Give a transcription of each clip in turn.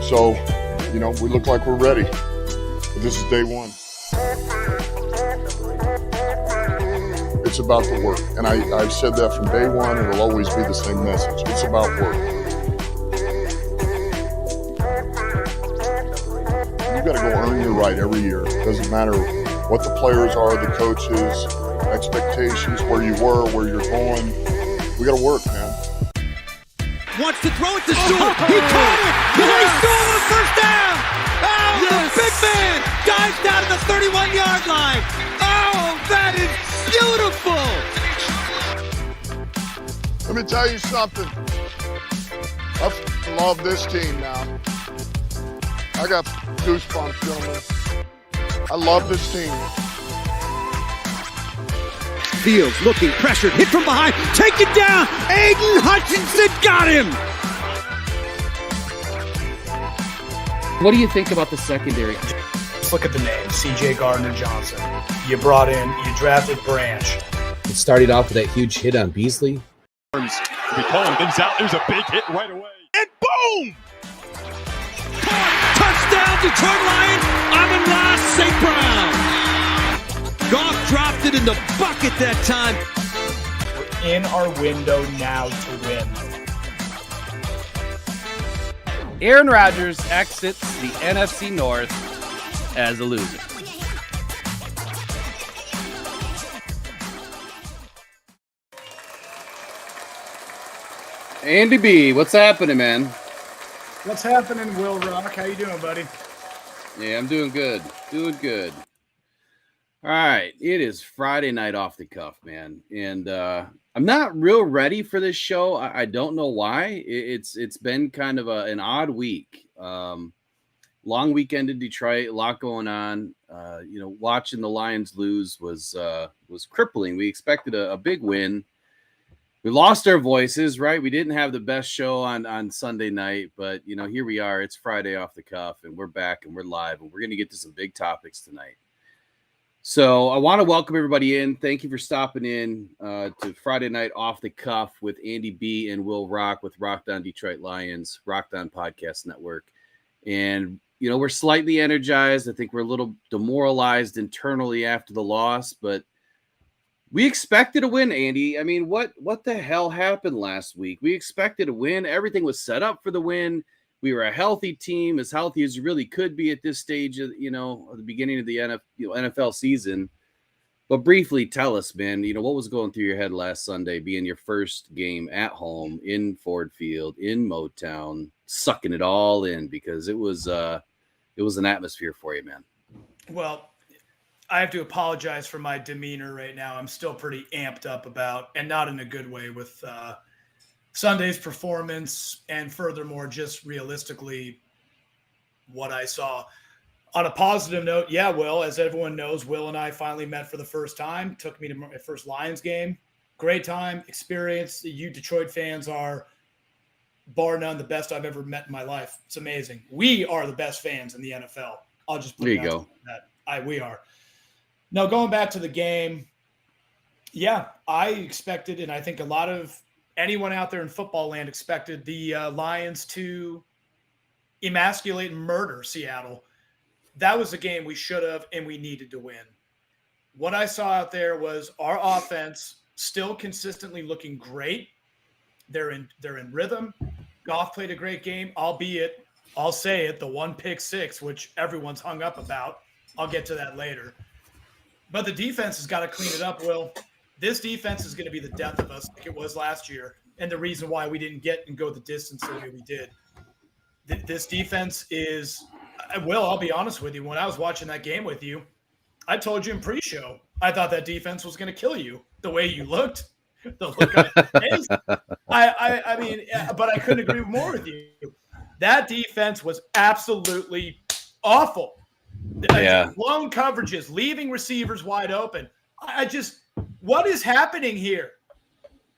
So, we look like we're ready. But this is day one. It's about the work. And I've said that from day one. It'll always be the same message. It's about work. You got to go earn your right every year. It doesn't matter what the players are, the coaches, expectations, where you were, where you're going. We got to work, man. Wants to throw it to Stewart. He caught it. He stole a first down. Oh, yes. The big man dives down to the 31-yard line. Oh, that is beautiful. Let me tell you something. I love this team now. I got goosebumps, gentlemen. I love this team. Fields looking pressured, hit from behind, taken down. Aiden Hutchinson got him. What do you think about the secondary? Just look at the name, C.J. Gardner-Johnson. You drafted Branch. It started off with that huge hit on Beasley. We call him things out. There's a big hit right away. And boom! Touchdown, Detroit Lions. Amon-Ra St. Brown. Goff dropped it in the bucket that time. We're in our window now to win. Aaron Rodgers exits the NFC North as a loser. Andy B, what's happening, man? What's happening, Will Rock? How you doing, buddy? Yeah, I'm doing good. Doing good. All right, it is Friday night off the cuff, man, and I'm not real ready for this show. I don't know why. It's been kind of an odd week. Long weekend in Detroit, a lot going on. Watching the Lions lose was crippling. We expected a big win. We lost our voices, right? We didn't have the best show on Sunday night, but here we are. It's Friday off the cuff, and we're back and we're live, and we're going to get to some big topics tonight. So I want to welcome everybody in. Thank you for stopping in to Friday Night Off the Cuff with Andy B and Will Rock with Rocked On Detroit Lions, Rocked On Podcast Network. And, we're slightly energized. I think we're a little demoralized internally after the loss, but we expected a win, Andy. I mean, what the hell happened last week? We expected a win. Everything was set up for the win. We were a healthy team, as healthy as you really could be at this stage of, the beginning of the NFL season. But briefly tell us, man, what was going through your head last Sunday, being your first game at home in Ford Field, in Motown, sucking it all in, because it was an atmosphere for you, man. Well, I have to apologize for my demeanor right now. I'm still pretty amped up about, and not in a good way, with Sunday's performance, and furthermore, just realistically what I saw. On a positive note, yeah, Will, as everyone knows, Will and I finally met for the first time. Took me to my first Lions game. Great time, experience. You Detroit fans are, bar none, the best I've ever met in my life. It's amazing. We are the best fans in the NFL. I'll just put there you go. We are. Now, going back to the game, yeah, I expected, and I think a lot of anyone out there in football land expected the Lions to emasculate and murder Seattle. That was a game we should have and we needed to win. What I saw out there was our offense still consistently looking great. They're in rhythm. Goff played a great game, albeit, I'll say it, the one pick six, which everyone's hung up about. I'll get to that later. But the defense has got to clean it up, Will. This defense is going to be the death of us like it was last year, and the reason why we didn't get and go the distance the way we did. This defense is – Will, I'll be honest with you. When I was watching that game with you, I told you in pre-show, I thought that defense was going to kill you the way you looked, the look on your face. I mean, but I couldn't agree more with you. That defense was absolutely awful. Yeah. Blown coverages, leaving receivers wide open. What is happening here?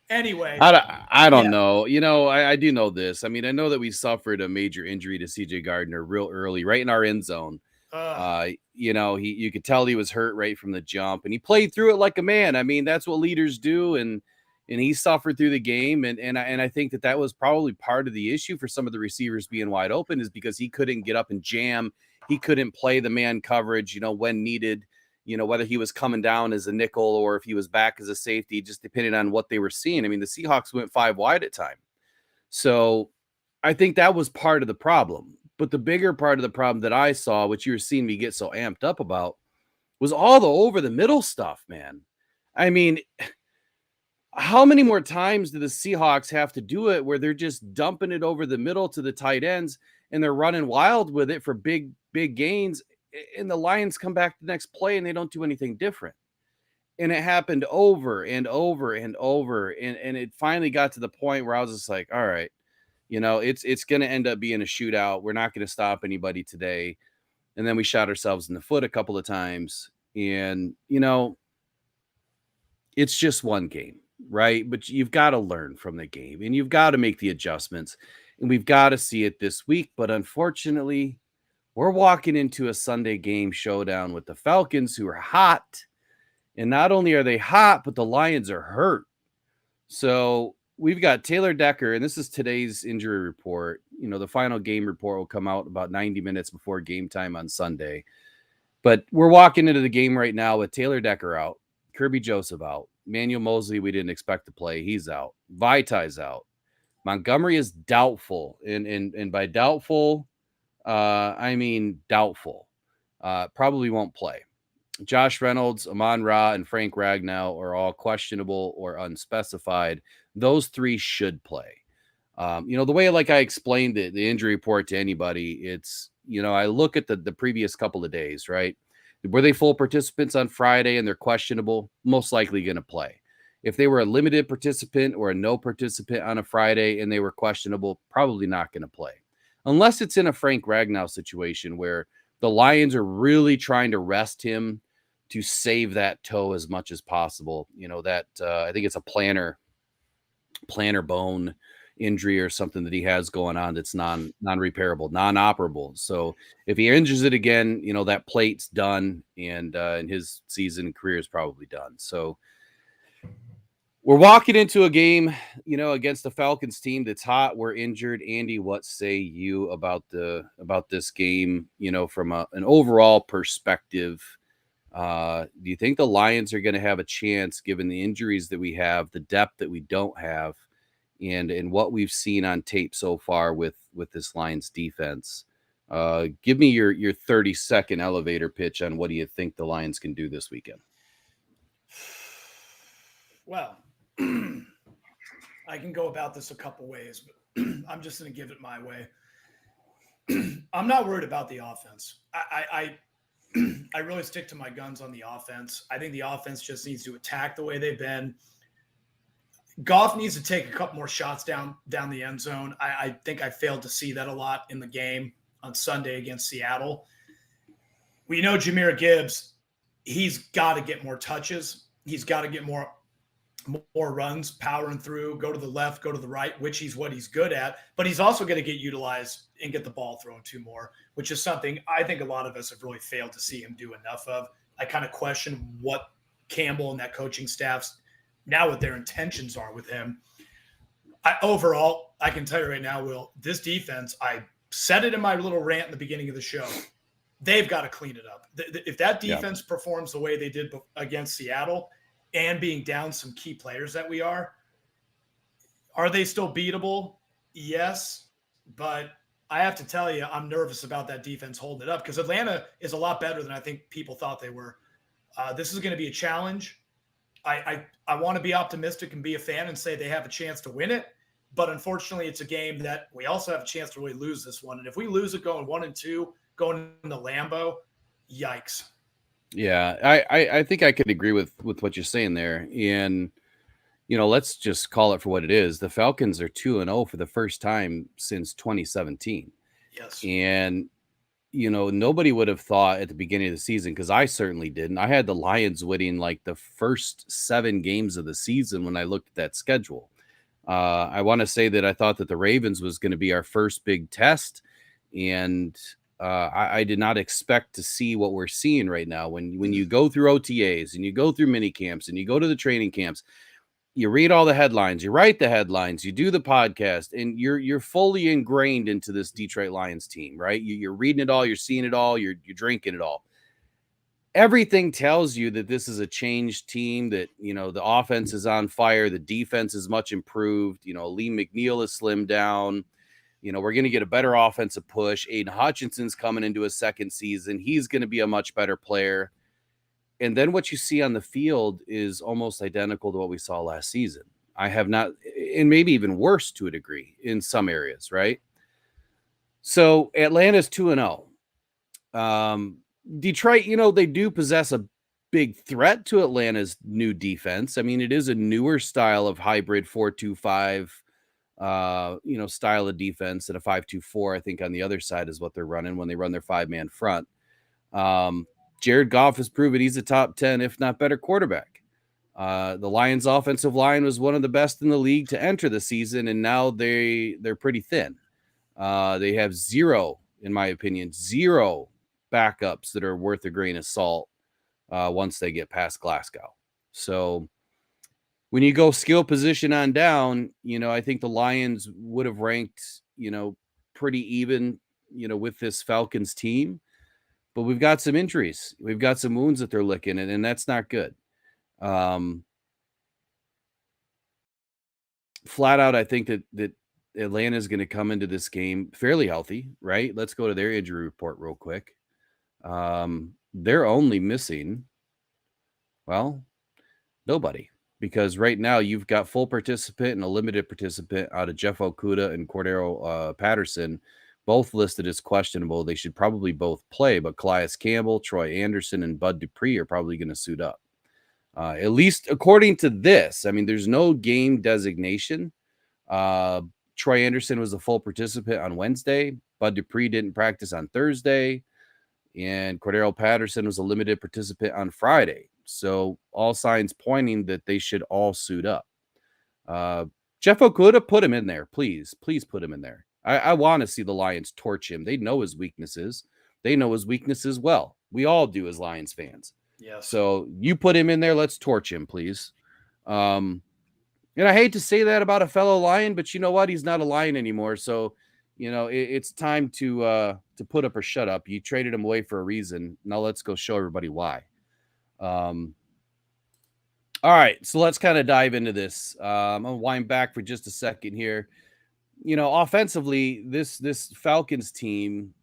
Anyway. I don't know. I do know this. I mean, I know that we suffered a major injury to C.J. Gardner real early, right in our end zone. You could tell he was hurt right from the jump, and he played through it like a man. I mean, that's what leaders do. And, and he suffered through the game. And I think that was probably part of the issue for some of the receivers being wide open, is because he couldn't get up and jam. He couldn't play the man coverage, when needed, whether he was coming down as a nickel or if he was back as a safety, just depending on what they were seeing. I mean, the Seahawks went 5 wide at time. So I think that was part of the problem. But the bigger part of the problem that I saw, which you were seeing me get so amped up about, was all the over the middle stuff, man. I mean, how many more times do the Seahawks have to do it where they're just dumping it over the middle to the tight ends and they're running wild with it for big gains, and the Lions come back the next play and they don't do anything different? And it happened over and over and over. And it finally got to the point where I was just like, all right, it's going to end up being a shootout. We're not going to stop anybody today. And then we shot ourselves in the foot a couple of times. And, it's just one game, right? But you've got to learn from the game and you've got to make the adjustments. And we've got to see it this week. But unfortunately, we're walking into a Sunday game showdown with the Falcons, who are hot. And not only are they hot, but the Lions are hurt. So we've got Taylor Decker, and this is today's injury report. The final game report will come out about 90 minutes before game time on Sunday. But we're walking into the game right now with Taylor Decker out, Kirby Joseph out, Manuel Mosley we didn't expect to play, he's out, Vitai's out, Montgomery is doubtful, and by doubtful, I mean doubtful. Probably won't play. Josh Reynolds, Amon-Ra, and Frank Ragnow are all questionable or unspecified. Those 3 should play. The way I explained the injury report to anybody, it's, I look at the previous couple of days, right? Were they full participants on Friday and they're questionable? Most likely going to play. If they were a limited participant or a no participant on a Friday and they were questionable, probably not going to play. Unless it's in a Frank Ragnow situation where the Lions are really trying to rest him to save that toe as much as possible. I think it's a plantar bone injury or something that he has going on that's non-repairable, non-operable. So if he injures it again, that plate's done, and his season career is probably done. So we're walking into a game, against the Falcons team that's hot. We're injured. Andy, what say you about this game, from an overall perspective? Do you think the Lions are going to have a chance, given the injuries that we have, the depth that we don't have, and what we've seen on tape so far with this Lions defense? Give me your 30-second elevator pitch on what do you think the Lions can do this weekend? Well, I can go about this a couple ways, but I'm just going to give it my way. I'm not worried about the offense. I really stick to my guns on the offense. I think the offense just needs to attack the way they've been. Goff needs to take a couple more shots down the end zone. I think I failed to see that a lot in the game on Sunday against Seattle. We know Jahmyr Gibbs, he's got to get more touches. He's got to get more runs, powering through, go to the left, go to the right, which what he's good at. But he's also going to get utilized and get the ball thrown to more, which is something I think a lot of us have really failed to see him do enough of. I kind of question what Campbell and that coaching staff's now what their intentions are with him. Overall, I can tell you right now, Will, this defense, I said it in my little rant in the beginning of the show, they've got to clean it up. If that defense performs the way they did against Seattle and being down some key players that we are they still beatable? Yes, but I have to tell you, I'm nervous about that defense holding it up because Atlanta is a lot better than I think people thought they were. This is going to be a challenge. I want to be optimistic and be a fan and say they have a chance to win it. But unfortunately, it's a game that we also have a chance to really lose this one. And if we lose it going 1-2, going into Lambeau, yikes. Yeah, I think I could agree with what you're saying there. And, let's just call it for what it is. The Falcons are 2-0 for the first time since 2017. Yes. And, nobody would have thought at the beginning of the season, because I certainly didn't. I had the Lions winning like the first 7 games of the season when I looked at that schedule. I want to say that I thought that the Ravens was going to be our first big test. And I did not expect to see what we're seeing right now. When you go through OTAs and you go through mini camps and you go to the training camps, you read all the headlines, you write the headlines, you do the podcast, and you're fully ingrained into this Detroit Lions team, right? You're reading it all, you're seeing it all, you're drinking it all. Everything tells you that this is a changed team, that, the offense is on fire, the defense is much improved, Lee McNeil is slimmed down. We're going to get a better offensive push. Aiden Hutchinson's coming into his second season. He's going to be a much better player. And then what you see on the field is almost identical to what we saw last season. I have not, and maybe even worse to a degree in some areas, right? So Atlanta's 2-0. Detroit, they do possess a big threat to Atlanta's new defense. I mean, it is a newer style of hybrid 4-2-5, style of defense, and a 5-2-4, I think, on the other side is what they're running when they run their 5-man front. Jared Goff has proven he's a top 10, if not better, quarterback. The Lions' offensive line was one of the best in the league to enter the season, and now they're pretty thin. They have zero, in my opinion, zero backups that are worth a grain of salt once they get past Glasgow. So when you go skill position on down, I think the Lions would have ranked, pretty even, with this Falcons team. But we've got some injuries. We've got some wounds that they're licking, and that's not good. Flat out, I think that Atlanta is going to come into this game fairly healthy, right? Let's go to their injury report real quick. They're only missing, nobody. Because right now you've got full participant and a limited participant out of Jeff Okudah and Cordero Patterson, both listed as questionable. They should probably both play, but Calais Campbell, Troy Anderson, and Bud Dupree are probably going to suit up. At least according to this. I mean, there's no game designation. Troy Anderson was a full participant on Wednesday. Bud Dupree didn't practice on Thursday. And Cordero Patterson was a limited participant on Friday. So all signs pointing that they should all suit up. Jeff Okudah, put him in there, please. Please put him in there. I want to see the Lions torch him. They know his weaknesses. They know his weaknesses well. We all do as Lions fans. Yes. So you put him in there. Let's torch him, please. And I hate to say that about a fellow Lion, but you know what? He's not a Lion anymore. So, it's time to put up or shut up. You traded him away for a reason. Now let's go show everybody why. All right, so let's kind of dive into this. I'm gonna wind back for just a second here. Offensively, this Falcons team,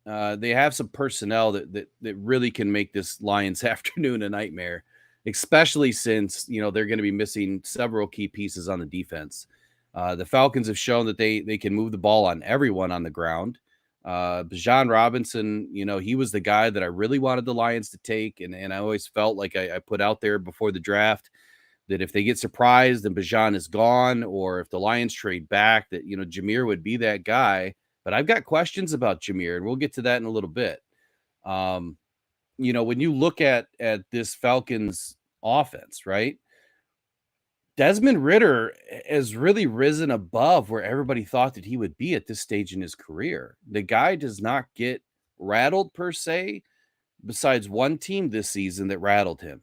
they have some personnel that really can make this Lions afternoon a nightmare, especially since they're going to be missing several key pieces on the defense. The Falcons have shown that they can move the ball on everyone on the ground. Bijan Robinson, he was the guy that I really wanted the Lions to take. And I always felt like I put out there before the draft that if they get surprised and Bijan is gone, or if the Lions trade back, that, Jameer would be that guy. But I've got questions about Jameer, and we'll get to that in a little bit. When you look at this Falcons offense, right? Desmond Ridder has really risen above where everybody thought that he would be at this stage in his career. The guy does not get rattled per se, besides one team this season that rattled him,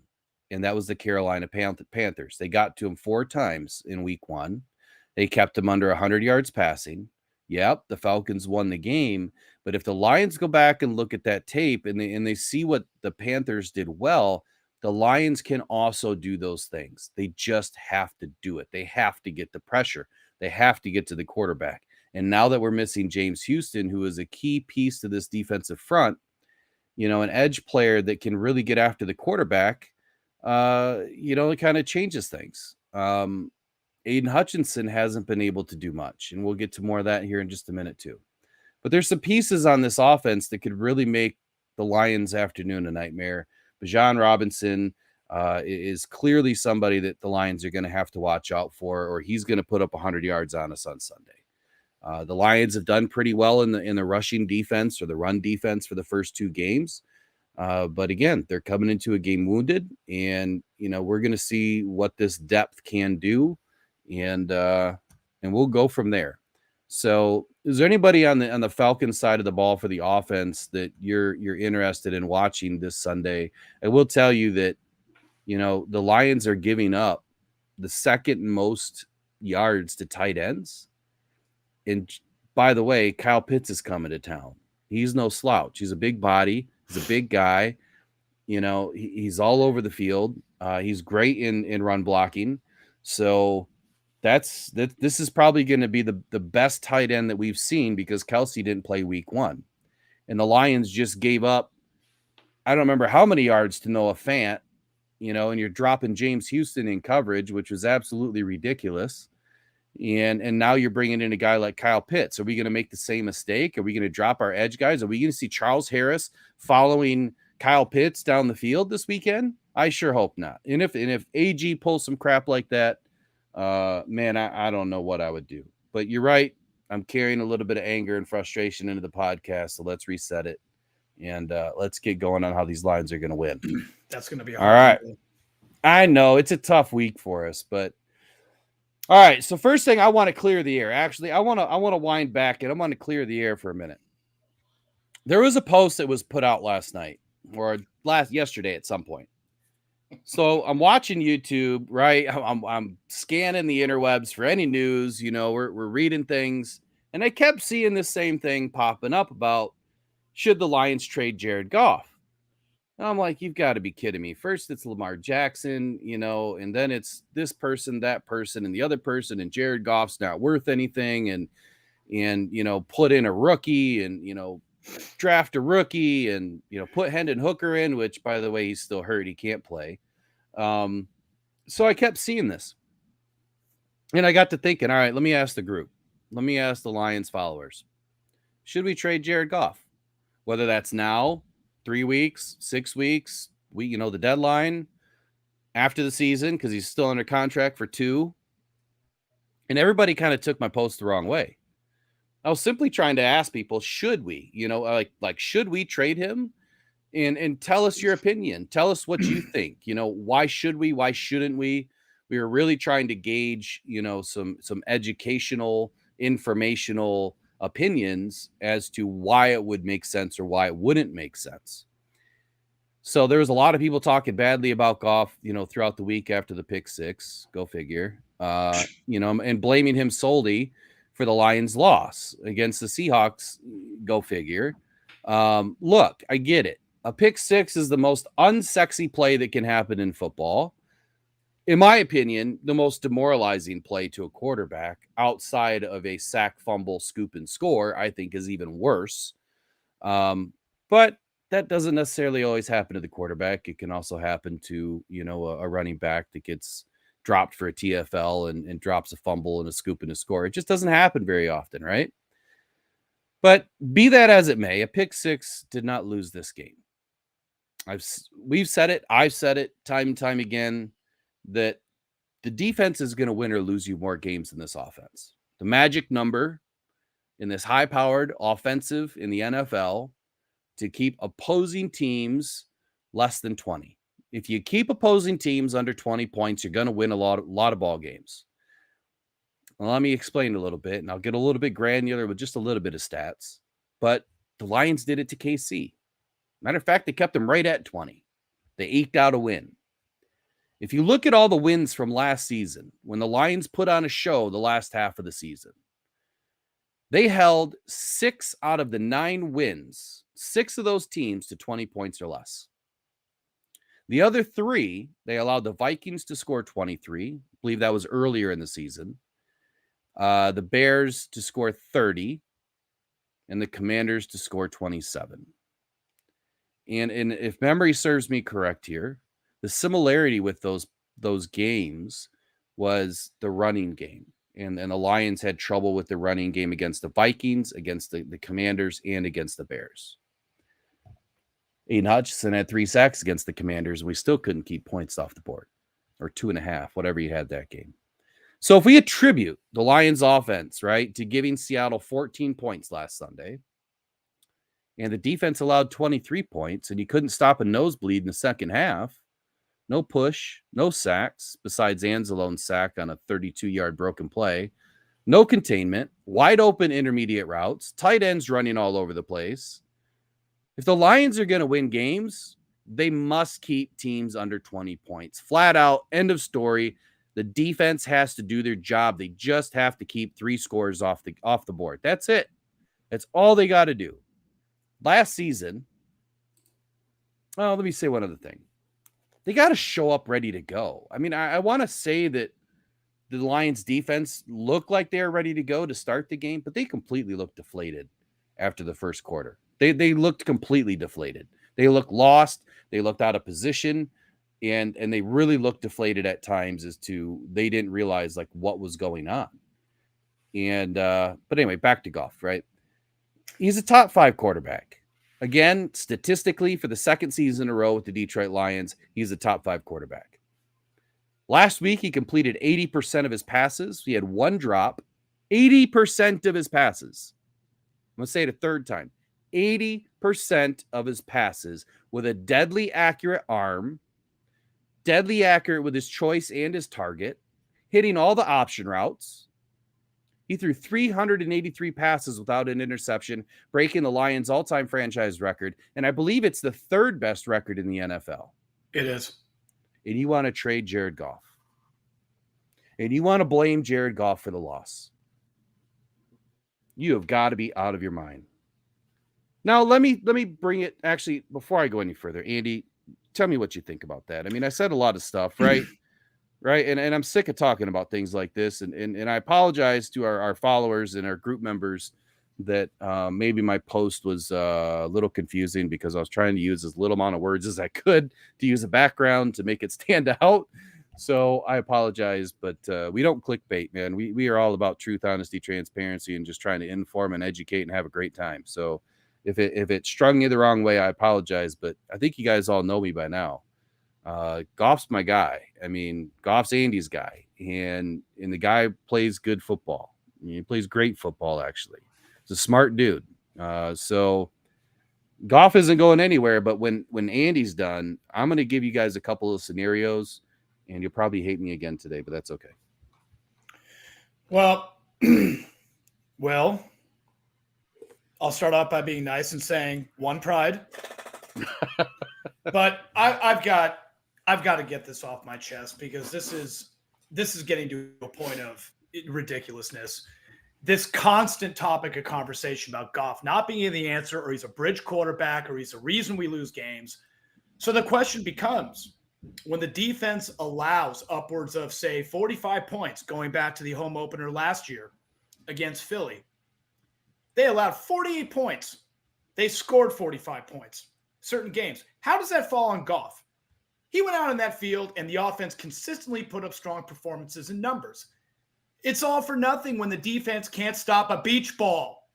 and that was the Carolina Panthers. They got to him 4 times in week 1. They kept him under 100 yards passing. Yep, the Falcons won the game. But if the Lions go back and look at that tape and they see what the Panthers did well, the Lions can also do those things. They just have to do it. They have to get the pressure. They have to get to the quarterback. And now that we're missing James Houston, who is a key piece to this defensive front, an edge player that can really get after the quarterback, it kind of changes things. Aiden Hutchinson hasn't been able to do much, and we'll get to more of that here in just a minute too. But there's some pieces on this offense that could really make the Lions' afternoon a nightmare. Bijan Robinson is clearly somebody that the Lions are going to have to watch out for, or he's going to put up 100 yards on us on Sunday. The Lions have done pretty well in the rushing defense or the run defense for the first 2 games. But again, they're coming into a game wounded, and we're going to see what this depth can do, and we'll go from there. So, is there anybody on the Falcons side of the ball for the offense that you're interested in watching this Sunday? I will tell you that the Lions are giving up the second most yards to tight ends. And by the way, Kyle Pitts is coming to town. He's no slouch. He's a big body. He's a big guy. He's all over the field. He's great in run blocking. So this is probably going to be the best tight end that we've seen because Kelsey didn't play week 1. And the Lions just gave up, I don't remember how many yards to Noah Fant, and you're dropping James Houston in coverage, which was absolutely ridiculous. And now you're bringing in a guy like Kyle Pitts. Are we going to make the same mistake? Are we going to drop our edge guys? Are we going to see Charles Harris following Kyle Pitts down the field this weekend? I sure hope not. And if AG pulls some crap like that, man, I don't know what I would do. But you're right. I'm carrying a little bit of anger and frustration into the podcast, so let's reset it. And let's get going on how these Lions are going to win. That's going to be all right. I know it's a tough week for us, but all right. So first thing, I want to clear the air. Actually, I want to wind back and I want to clear the air for a minute. There was a post that was put out last night or yesterday at some point. So I'm watching YouTube, right? I'm scanning the interwebs for any news. We're reading things, and I kept seeing this same thing popping up about should the Lions trade Jared Goff. And I'm like, you've got to be kidding me. First, it's Lamar Jackson, and then it's this person, that person, and the other person, and Jared Goff's not worth anything, and put in a rookie, and draft a rookie, and put Hendon Hooker in, which by the way, he's still hurt, he can't play. So I kept seeing this, and I got to thinking, all right, let me ask the group, let me ask the Lions followers, should we trade Jared Goff? Whether that's now, 3 weeks, 6 weeks, the deadline, after the season, because he's still under contract for 2. And everybody kind of took my post the wrong way. I was simply trying to ask people, should we, should we trade him? And tell us your opinion. Tell us what you think. Why should we? Why shouldn't we? We were really trying to gauge, some educational, informational opinions as to why it would make sense or why it wouldn't make sense. So there was a lot of people talking badly about Goff, throughout the week after the pick 6. Go figure. And blaming him solely for the Lions' loss against the Seahawks. Go figure. Look, I get it. A pick 6 is the most unsexy play that can happen in football. In my opinion, the most demoralizing play to a quarterback outside of a sack, fumble, scoop, and score, I think is even worse. But that doesn't necessarily always happen to the quarterback. It can also happen to, a running back that gets dropped for a TFL and drops a fumble and a scoop and a score. It just doesn't happen very often, right? But be that as it may, a pick 6 did not lose this game. We've said it. I've said it time and time again that the defense is going to win or lose you more games than this offense. The magic number in this high-powered offensive in the NFL to keep opposing teams less than 20. If you keep opposing teams under 20 points, you're going to win a lot of ball games. Well, let me explain a little bit, and I'll get a little bit granular with just a little bit of stats. But the Lions did it to KC. Matter of fact, they kept them right at 20. They eked out a win. If you look at all the wins from last season, when the Lions put on a show the last half of the season, they held 6 out of the 9 wins, 6 of those teams to 20 points or less. The other 3, they allowed the Vikings to score 23. I believe that was earlier in the season. The Bears to score 30, and the Commanders to score 27. And if memory serves me correct here, the similarity with those games was the running game. And the Lions had trouble with the running game against the Vikings, against the Commanders, and against the Bears. Aiden Hutchinson had 3 sacks against the Commanders, and we still couldn't keep points off the board. Or 2.5, whatever you had that game. So if we attribute the Lions offense, right, to giving Seattle 14 points last Sunday, and the defense allowed 23 points, and you couldn't stop a nosebleed in the second half, no push, no sacks, besides Anzalone's sack on a 32-yard broken play, no containment, wide open intermediate routes, tight ends running all over the place. If the Lions are going to win games, they must keep teams under 20 points. Flat out, end of story. The defense has to do their job. They just have to keep 3 scores off the board. That's it. That's all they got to do. Last season, well, let me say one other thing. They got to show up ready to go. I mean, I want to say that the Lions defense looked like they were ready to go to start the game, but they completely looked deflated after the first quarter. They looked completely deflated. They looked lost. They looked out of position, and they really looked deflated at times as to they didn't realize like what was going on. And but anyway, back to Goff, right? He's a top 5 quarterback. Again, statistically, for the second season in a row with the Detroit Lions, he's a top 5 quarterback. Last week, he completed 80% of his passes. He had 1 drop. 80% of his passes. I'm going to say it a third time. 80% of his passes with a deadly accurate arm, deadly accurate with his choice and his target, hitting all the option routes. He threw 383 passes without an interception, breaking the Lions' all-time franchise record, and I believe it's the 3rd best record in the NFL. It is. And you want to trade Jared Goff. And you want to blame Jared Goff for the loss. You have got to be out of your mind. Now, let me bring it, actually, before I go any further, Andy, tell me what you think about that. I mean, I said a lot of stuff, right? Right. And I'm sick of talking about things like this. And I apologize to our followers and our group members that maybe my post was a little confusing because I was trying to use as little amount of words as I could to use a background to make it stand out. So I apologize, but we don't clickbait, man. We are all about truth, honesty, transparency, and just trying to inform and educate and have a great time. So if it strung you the wrong way, I apologize. But I think you guys all know me by now. Goff's my guy. I mean, Goff's Andy's guy, and the guy plays good football. I mean, he plays great football, actually. He's a smart dude. So Goff isn't going anywhere, but when Andy's done, I'm going to give you guys a couple of scenarios, and you'll probably hate me again today, but that's okay. Well, I'll start off by being nice and saying one pride, but I've got to get this off my chest because this is getting to a point of ridiculousness. This constant topic of conversation about Goff not being the answer, or he's a bridge quarterback, or he's the reason we lose games. So the question becomes, when the defense allows upwards of, say, 45 points, going back to the home opener last year against Philly, they allowed 48 points. They scored 45 points. Certain games. How does that fall on Goff? He went out in that field, and the offense consistently put up strong performances and numbers. It's all for nothing when the defense can't stop a beach ball.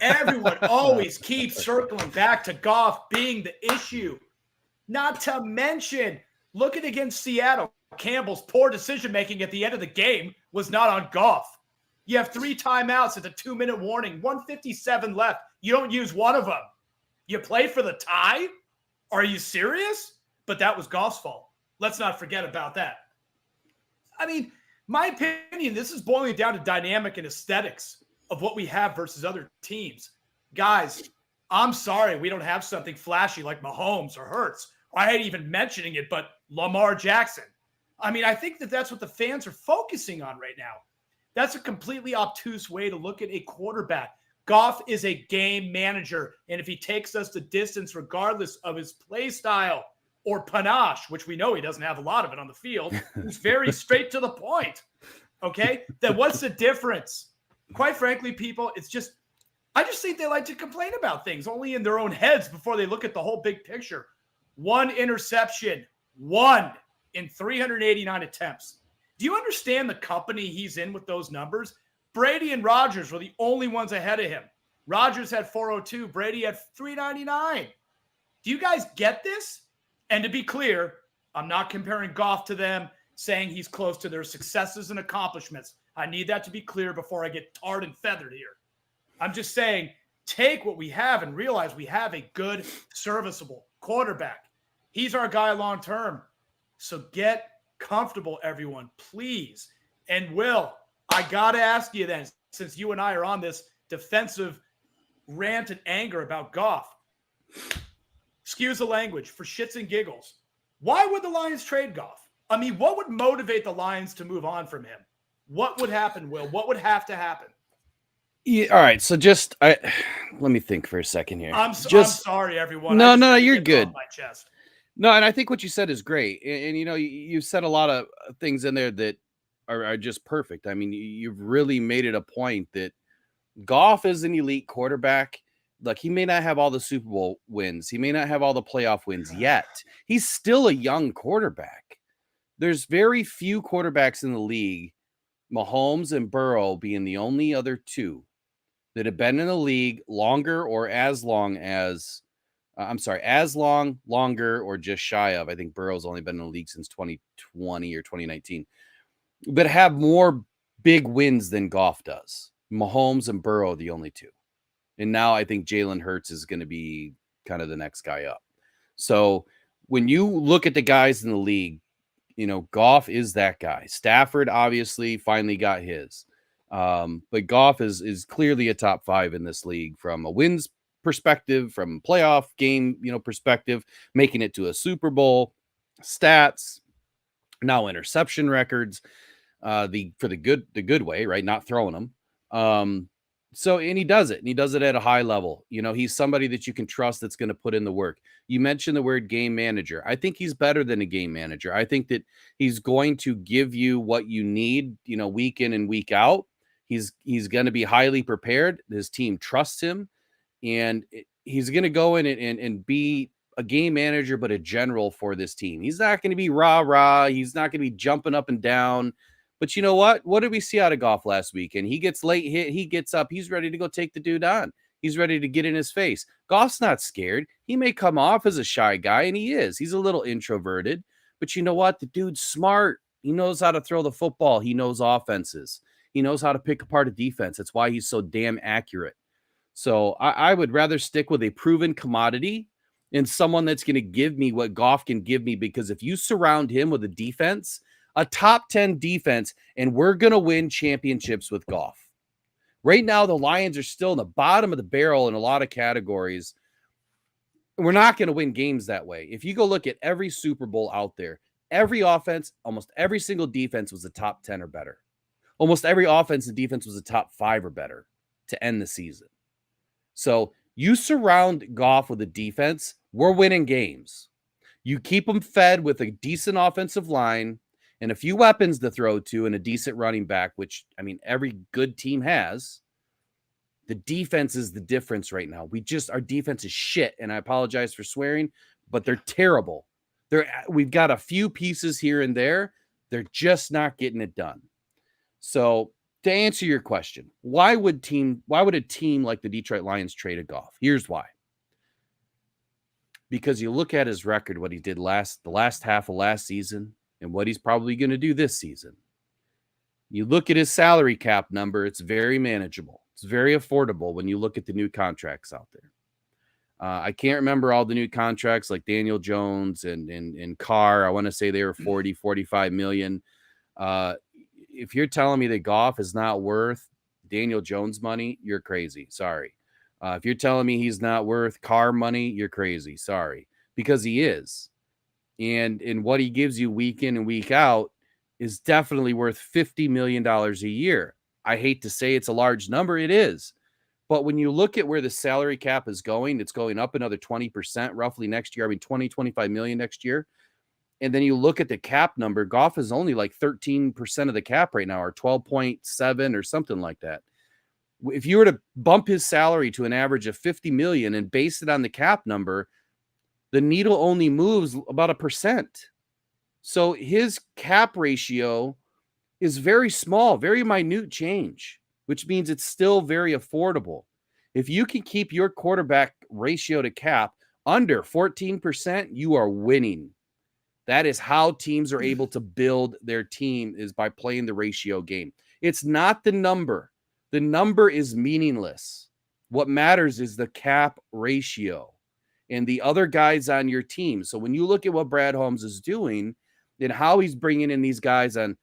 Everyone always keeps circling back to Goff being the issue. Not to mention, look at against Seattle. Campbell's poor decision-making at the end of the game was not on Goff. You have 3 timeouts at the 2-minute warning, 1:57 left. You don't use one of them. You play for the tie? Are you serious? But that was Goff's fault. Let's not forget about that. I mean, my opinion, this is boiling down to dynamic and aesthetics of what we have versus other teams. Guys, I'm sorry we don't have something flashy like Mahomes or Hurts. I hate even mentioning it, but Lamar Jackson. I mean, I think that's what the fans are focusing on right now. That's a completely obtuse way to look at a quarterback. Goff is a game manager, and if he takes us the distance regardless of his play style or panache, which we know he doesn't have a lot of it on the field, he's very straight to the point, okay? Then what's the difference? Quite frankly, people, I just think they like to complain about things only in their own heads before they look at the whole big picture. 1 interception, 1 in 389 attempts. Do you understand the company he's in with those numbers? Brady and Rodgers were the only ones ahead of him. Rodgers had 402. Brady had 399. Do you guys get this? And to be clear, I'm not comparing Goff to them, saying he's close to their successes and accomplishments. I need that to be clear before I get tarred and feathered here. I'm just saying, take what we have and realize we have a good, serviceable quarterback. He's our guy long term. So get comfortable, everyone, please. And Will, I got to ask you then, since you and I are on this defensive rant and anger about Goff, excuse the language, for shits and giggles, why would the Lions trade Goff? I mean, what would motivate the Lions to move on from him? What would happen, Will? What would have to happen? Yeah, all right. So let me think for a second here. I'm sorry, everyone. No, I you're get it good. off my chest. No, and I think what you said is great. And you said a lot of things in there that are just perfect. I mean, you've really made it a point that Goff is an elite quarterback. Like, he may not have all the Super Bowl wins. He may not have all the playoff wins yet. He's still a young quarterback. There's very few quarterbacks in the league, Mahomes and Burrow being the only other two that have been in the league longer or as long as longer, or just shy of. I think Burrow's only been in the league since 2020 or 2019, but have more big wins than Goff does. Mahomes and Burrow, the only two. And now I think Jalen Hurts is going to be kind of the next guy up. So when you look at the guys in the league, Goff is that guy. Stafford obviously finally got his. But Goff is clearly a top 5 in this league from a wins perspective, from playoff game, perspective, making it to a Super Bowl, stats, now interception records, for the good way, right? Not throwing them. And he does it at a high level. He's somebody that you can trust that's going to put in the work. You mentioned the word game manager. I think he's better than a game manager. I think that he's going to give you what you need, week in and week out. He's going to be highly prepared. His team trusts him, and he's going to go in and be a game manager, but a general for this team. He's not going to be rah-rah. He's not going to be jumping up and down. But you know what? What did we see out of Goff last week? And he gets late hit. He gets up. He's ready to go take the dude on. He's ready to get in his face. Goff's not scared. He may come off as a shy guy, and he is. He's a little introverted. But you know what? The dude's smart. He knows how to throw the football. He knows offenses. He knows how to pick apart a defense. That's why he's so damn accurate. So I would rather stick with a proven commodity and someone that's going to give me what Goff can give me, because if you surround him with a defense, a top 10 defense, and we're going to win championships with Goff. Right now, the Lions are still in the bottom of the barrel in a lot of categories. We're not going to win games that way. If you go look at every Super Bowl out there, every offense, almost every single defense was a top 10 or better. Almost every offense and defense was a top 5 or better to end the season. So you surround Goff with a defense, we're winning games. You keep them fed with a decent offensive line and a few weapons to throw to and a decent running back, which, I mean, every good team has. The defense is the difference right now. Our defense is shit, and I apologize for swearing, but they're terrible. We've got a few pieces here and there. They're just not getting it done. So to answer your question, why would a team like the Detroit Lions trade a Goff? Here's why. Because you look at his record, what he did the last half of last season, and what he's probably going to do this season. You look at his salary cap number, it's very manageable. It's very affordable when you look at the new contracts out there. I can't remember all the new contracts like Daniel Jones and Carr. I want to say they were 40, 45 million. If you're telling me that Goff is not worth Daniel Jones money, you're crazy. Sorry. If you're telling me he's not worth Carr money, you're crazy. Sorry. Because he is. And what he gives you week in and week out is definitely worth $50 million a year. I hate to say it's a large number. It is. But when you look at where the salary cap is going, it's going up another 20% roughly next year. I mean, 25 million next year. And then you look at the cap number, Goff is only like 13% of the cap right now, or 12.7 or something like that. If you were to bump his salary to an average of 50 million and base it on the cap number, the needle only moves about 1%. So his cap ratio is very small, very minute change, which means it's still very affordable. If you can keep your quarterback ratio to cap under 14%, you are winning. That is how teams are able to build their team, is by playing the ratio game. It's not the number. The number is meaningless. What matters is the cap ratio and the other guys on your team. So when you look at what Brad Holmes is doing and how he's bringing in these guys on,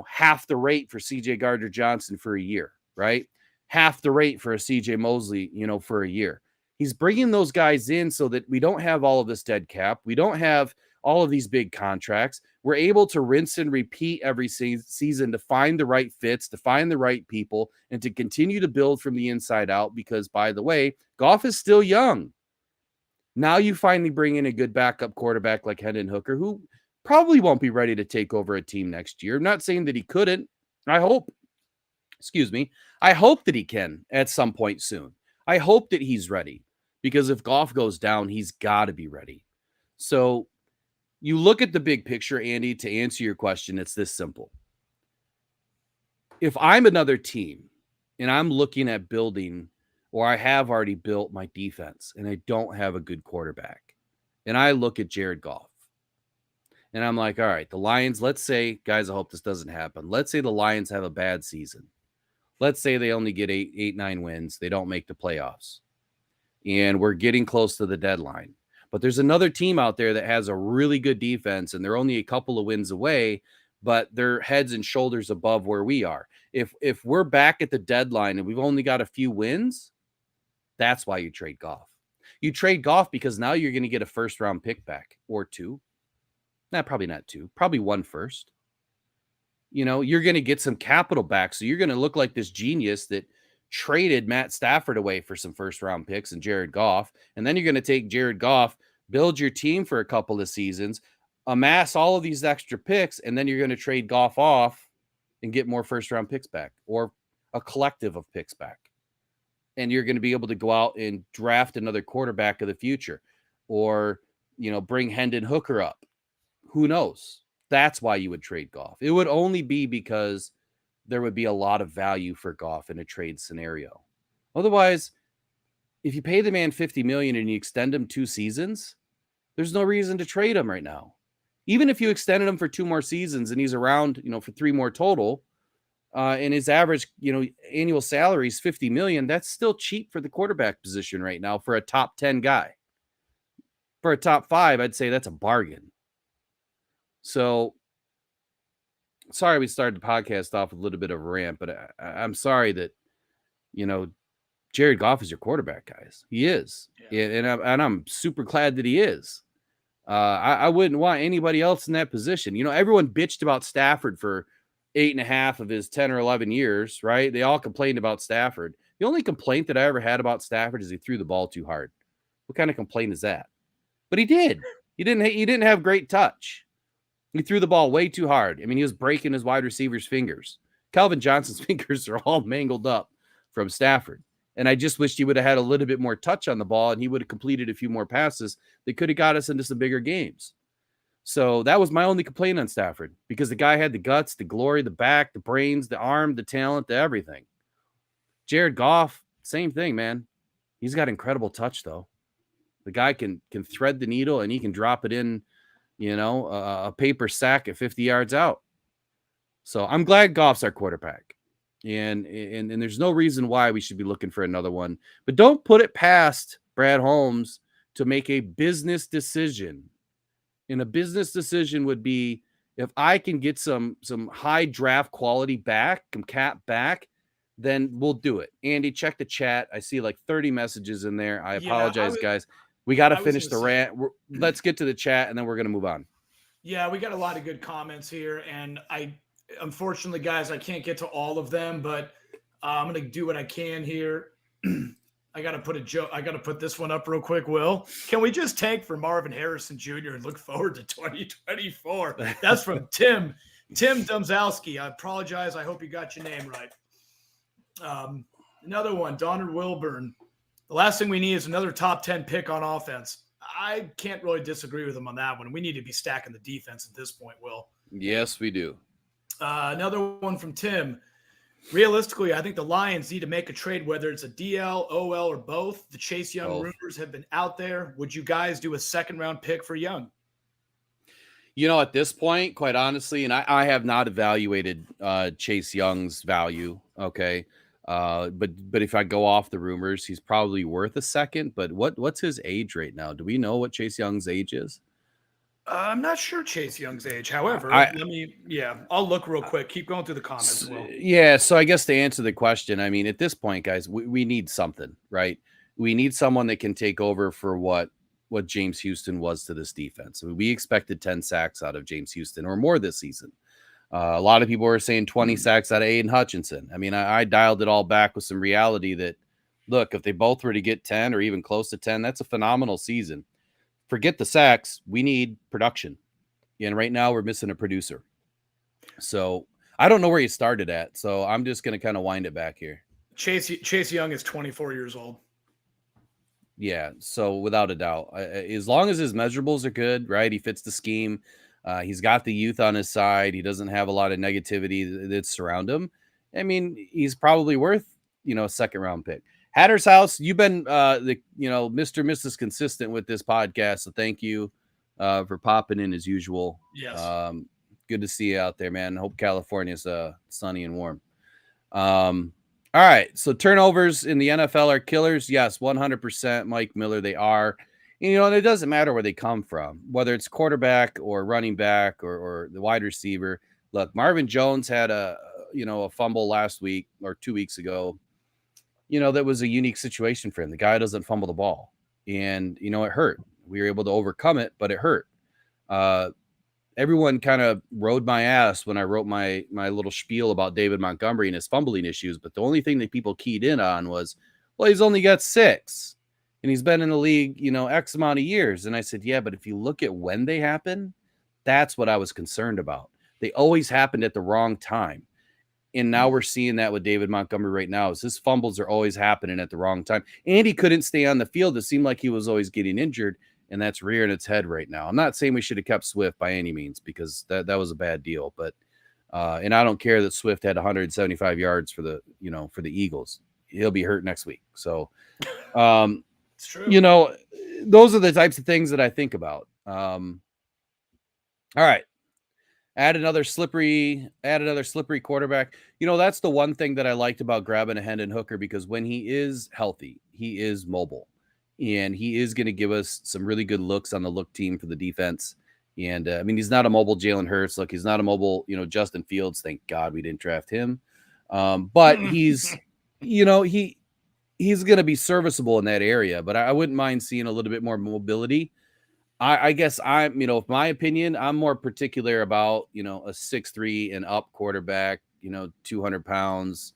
half the rate for CJ Gardner-Johnson for a year, right? Half the rate for a CJ Mosley, for a year. He's bringing those guys in so that we don't have all of this dead cap. We don't have all of these big contracts. We're able to rinse and repeat every season to find the right fits, to find the right people, and to continue to build from the inside out because, by the way, Goff is still young. Now you finally bring in a good backup quarterback like Hendon Hooker, who probably won't be ready to take over a team next year. I'm not saying that he couldn't. I hope that he can at some point soon. I hope that he's ready because if Goff goes down, he's got to be ready. So you look at the big picture, Andy, to answer your question, it's this simple. If I'm another team and I'm looking at building, or I have already built my defense and I don't have a good quarterback, and I look at Jared Goff and I'm like, all right, the Lions, let's say, guys, I hope this doesn't happen. Let's say the Lions have a bad season. Let's say they only get 9 wins. They don't make the playoffs. And we're getting close to the deadline. But there's another team out there that has a really good defense, and they're only a couple of wins away, but they're heads and shoulders above where we are. If we're back at the deadline and we've only got a few wins, that's why you trade Goff. You trade Goff because now you're going to get a first-round pick back or 2. Probably not 2. Probably 1 first. You're going to get some capital back. So you're going to look like this genius that traded Matt Stafford away for some first-round picks and Jared Goff. And then you're going to take Jared Goff, build your team for a couple of seasons, amass all of these extra picks, and then you're going to trade Goff off and get more first-round picks back or a collective of picks back. And you're going to be able to go out and draft another quarterback of the future or, bring Hendon Hooker up. Who knows? That's why you would trade Goff. It would only be because there would be a lot of value for Goff in a trade scenario. Otherwise, if you pay the man $50 million and you extend him 2 seasons, there's no reason to trade him right now. Even if you extended him for 2 more seasons and he's around, for 3 more total, and his average, annual salary is $50 million, that's still cheap for the quarterback position right now for a top 10 guy. For a top 5, I'd say that's a bargain. So, sorry we started the podcast off with a little bit of a rant, but I'm sorry that, Jared Goff is your quarterback, guys. He is. Yeah. And I'm super glad that he is. I wouldn't want anybody else in that position. Everyone bitched about Stafford for 8.5 of his 10 or 11 years, right? They all complained about Stafford. The only complaint that I ever had about Stafford is he threw the ball too hard. What kind of complaint is that? But he did. He didn't have great touch. He threw the ball way too hard. I mean, he was breaking his wide receiver's fingers. Calvin Johnson's fingers are all mangled up from Stafford. And I just wished he would have had a little bit more touch on the ball and he would have completed a few more passes that could have got us into some bigger games. So that was my only complaint on Stafford because the guy had the guts, the glory, the back, the brains, the arm, the talent, the everything. Jared Goff, same thing, man. He's got incredible touch, though. The guy can thread the needle and he can drop it in, a paper sack at 50 yards out. So I'm glad Goff's our quarterback. And there's no reason why we should be looking for another one. But don't put it past Brad Holmes to make a business decision. And a business decision would be if I can get some high draft quality back, some cap back, then we'll do it. Andy, check the chat. I see like 30 messages in there. I apologize, guys. We got to finish the rant. Let's get to the chat, and then we're going to move on. Yeah, we got a lot of good comments here, and unfortunately, guys, I can't get to all of them, but I'm going to do what I can here. I got to put this one up real quick, Will. Can we just tank for Marvin Harrison Jr. and look forward to 2024? That's from Tim Domzowski. I apologize. I hope you got your name right. Another one, Donald Wilburn. The last thing we need is another top 10 pick on offense. I can't really disagree with him on that one. We need to be stacking the defense at this point, Will. Yes, we do. Another one from Tim. Realistically, I think the Lions need to make a trade, whether it's a DL, OL, or both. The Chase Young rumors have been out there. Would you guys do a second-round pick for Young? At this point, quite honestly, and I have not evaluated Chase Young's value, okay? But if I go off the rumors, he's probably worth a second. But what's his age right now? Do we know what Chase Young's age is? I'm not sure Chase Young's age. However, I'll look real quick. Keep going through the comments. Yeah, so I guess to answer the question, I mean, at this point, guys, we need something, right? We need someone that can take over for what what James Houston was to this defense. I mean, we expected 10 sacks out of James Houston or more this season. A lot of people were saying 20 sacks out of Aiden Hutchinson. I mean, I dialed it all back with some reality that, look, if they both were to get 10 or even close to 10, that's a phenomenal season. Forget the sacks. We need production. And right now we're missing a producer. So I don't know where you started at. So I'm just going to kind of wind it back here. Chase Young is 24 years old. Yeah, so without a doubt, as long as his measurables are good, right? He fits the scheme. He's got the youth on his side. He doesn't have a lot of negativity that surround him. I mean, he's probably worth, a second-round pick. Hatter's House, you've been Mr. Mrs. Consistent with this podcast, so thank you for popping in as usual. Yes. Good to see you out there, man. Hope California's sunny and warm. All right, so turnovers in the NFL are killers. Yes, 100%, Mike Miller, they are. And it doesn't matter where they come from, whether it's quarterback or running back or the wide receiver. Look, Marvin Jones had a fumble last week or 2 weeks ago. That was a unique situation for him. The guy doesn't fumble the ball, and it hurt. We were able to overcome it, but it hurt. Everyone kind of rode my ass when I wrote my little spiel about David Montgomery and his fumbling issues. But the only thing that people keyed in on was, well, he's only got 6 and he's been in the league, X amount of years. And I said, yeah, but if you look at when they happen, that's what I was concerned about. They always happened at the wrong time. And now we're seeing that with David Montgomery right now is his fumbles are always happening at the wrong time. And he couldn't stay on the field. It seemed like he was always getting injured. And that's rearing its head right now. I'm not saying we should have kept Swift by any means because that was a bad deal. But and I don't care that Swift had 175 yards for the Eagles. He'll be hurt next week. So It's true. Those are the types of things that I think about. All right. Add another slippery quarterback. That's the one thing that I liked about grabbing a Hendon Hooker because when he is healthy, he is mobile. And he is going to give us some really good looks on the look team for the defense. And he's not a mobile Jalen Hurts. Look, he's not a mobile, Justin Fields. Thank God we didn't draft him. But he's, he's going to be serviceable in that area. But I wouldn't mind seeing a little bit more mobility. I guess my opinion, I'm more particular about, a 6'3" and up quarterback, 200 pounds.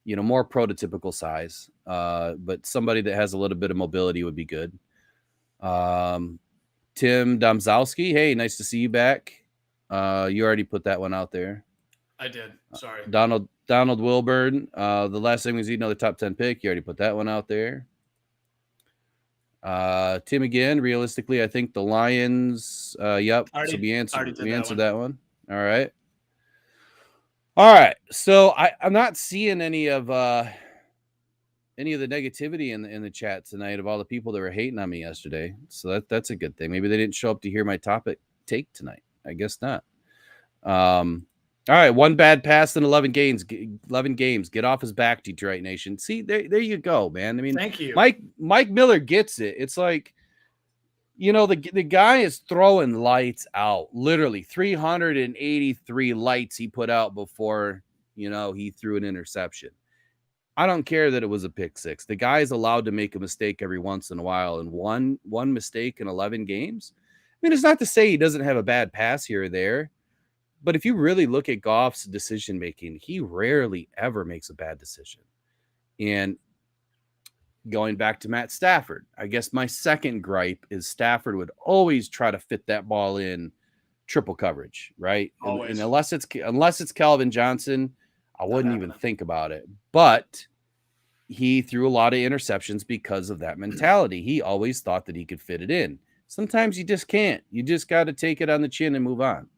More prototypical size, but somebody that has a little bit of mobility would be good. Tim Domzowski, hey, nice to see you back. You already put that one out there. I did. Sorry. Donald Wilburn, the last thing was another top 10 pick. You already put that one out there. Tim again, realistically, I think the Lions, yep. So we answered that one. All right. All right, so I'm not seeing any of the negativity in the chat tonight of all the people that were hating on me yesterday. So that's a good thing. Maybe they didn't show up to hear my topic take tonight. I guess not. All right, one bad pass in 11 games. Get off his back, Detroit Nation. See, there you go, man. I mean, thank you. Mike Miller gets it. It's like, the guy is throwing lights out, literally 383 lights he put out before, he threw an interception. I don't care that it was a pick six. The guy is allowed to make a mistake every once in a while, and one mistake in 11 games. I mean, it's not to say he doesn't have a bad pass here or there, but if you really look at Goff's decision making, he rarely ever makes a bad decision. And going back to Matt Stafford, I guess my second gripe is Stafford would always try to fit that ball in triple coverage, right? And unless it's Calvin Johnson, I wouldn't even think about it. But he threw a lot of interceptions because of that mentality. He always thought that he could fit it in. Sometimes you just can't. You just got to take it on the chin and move on.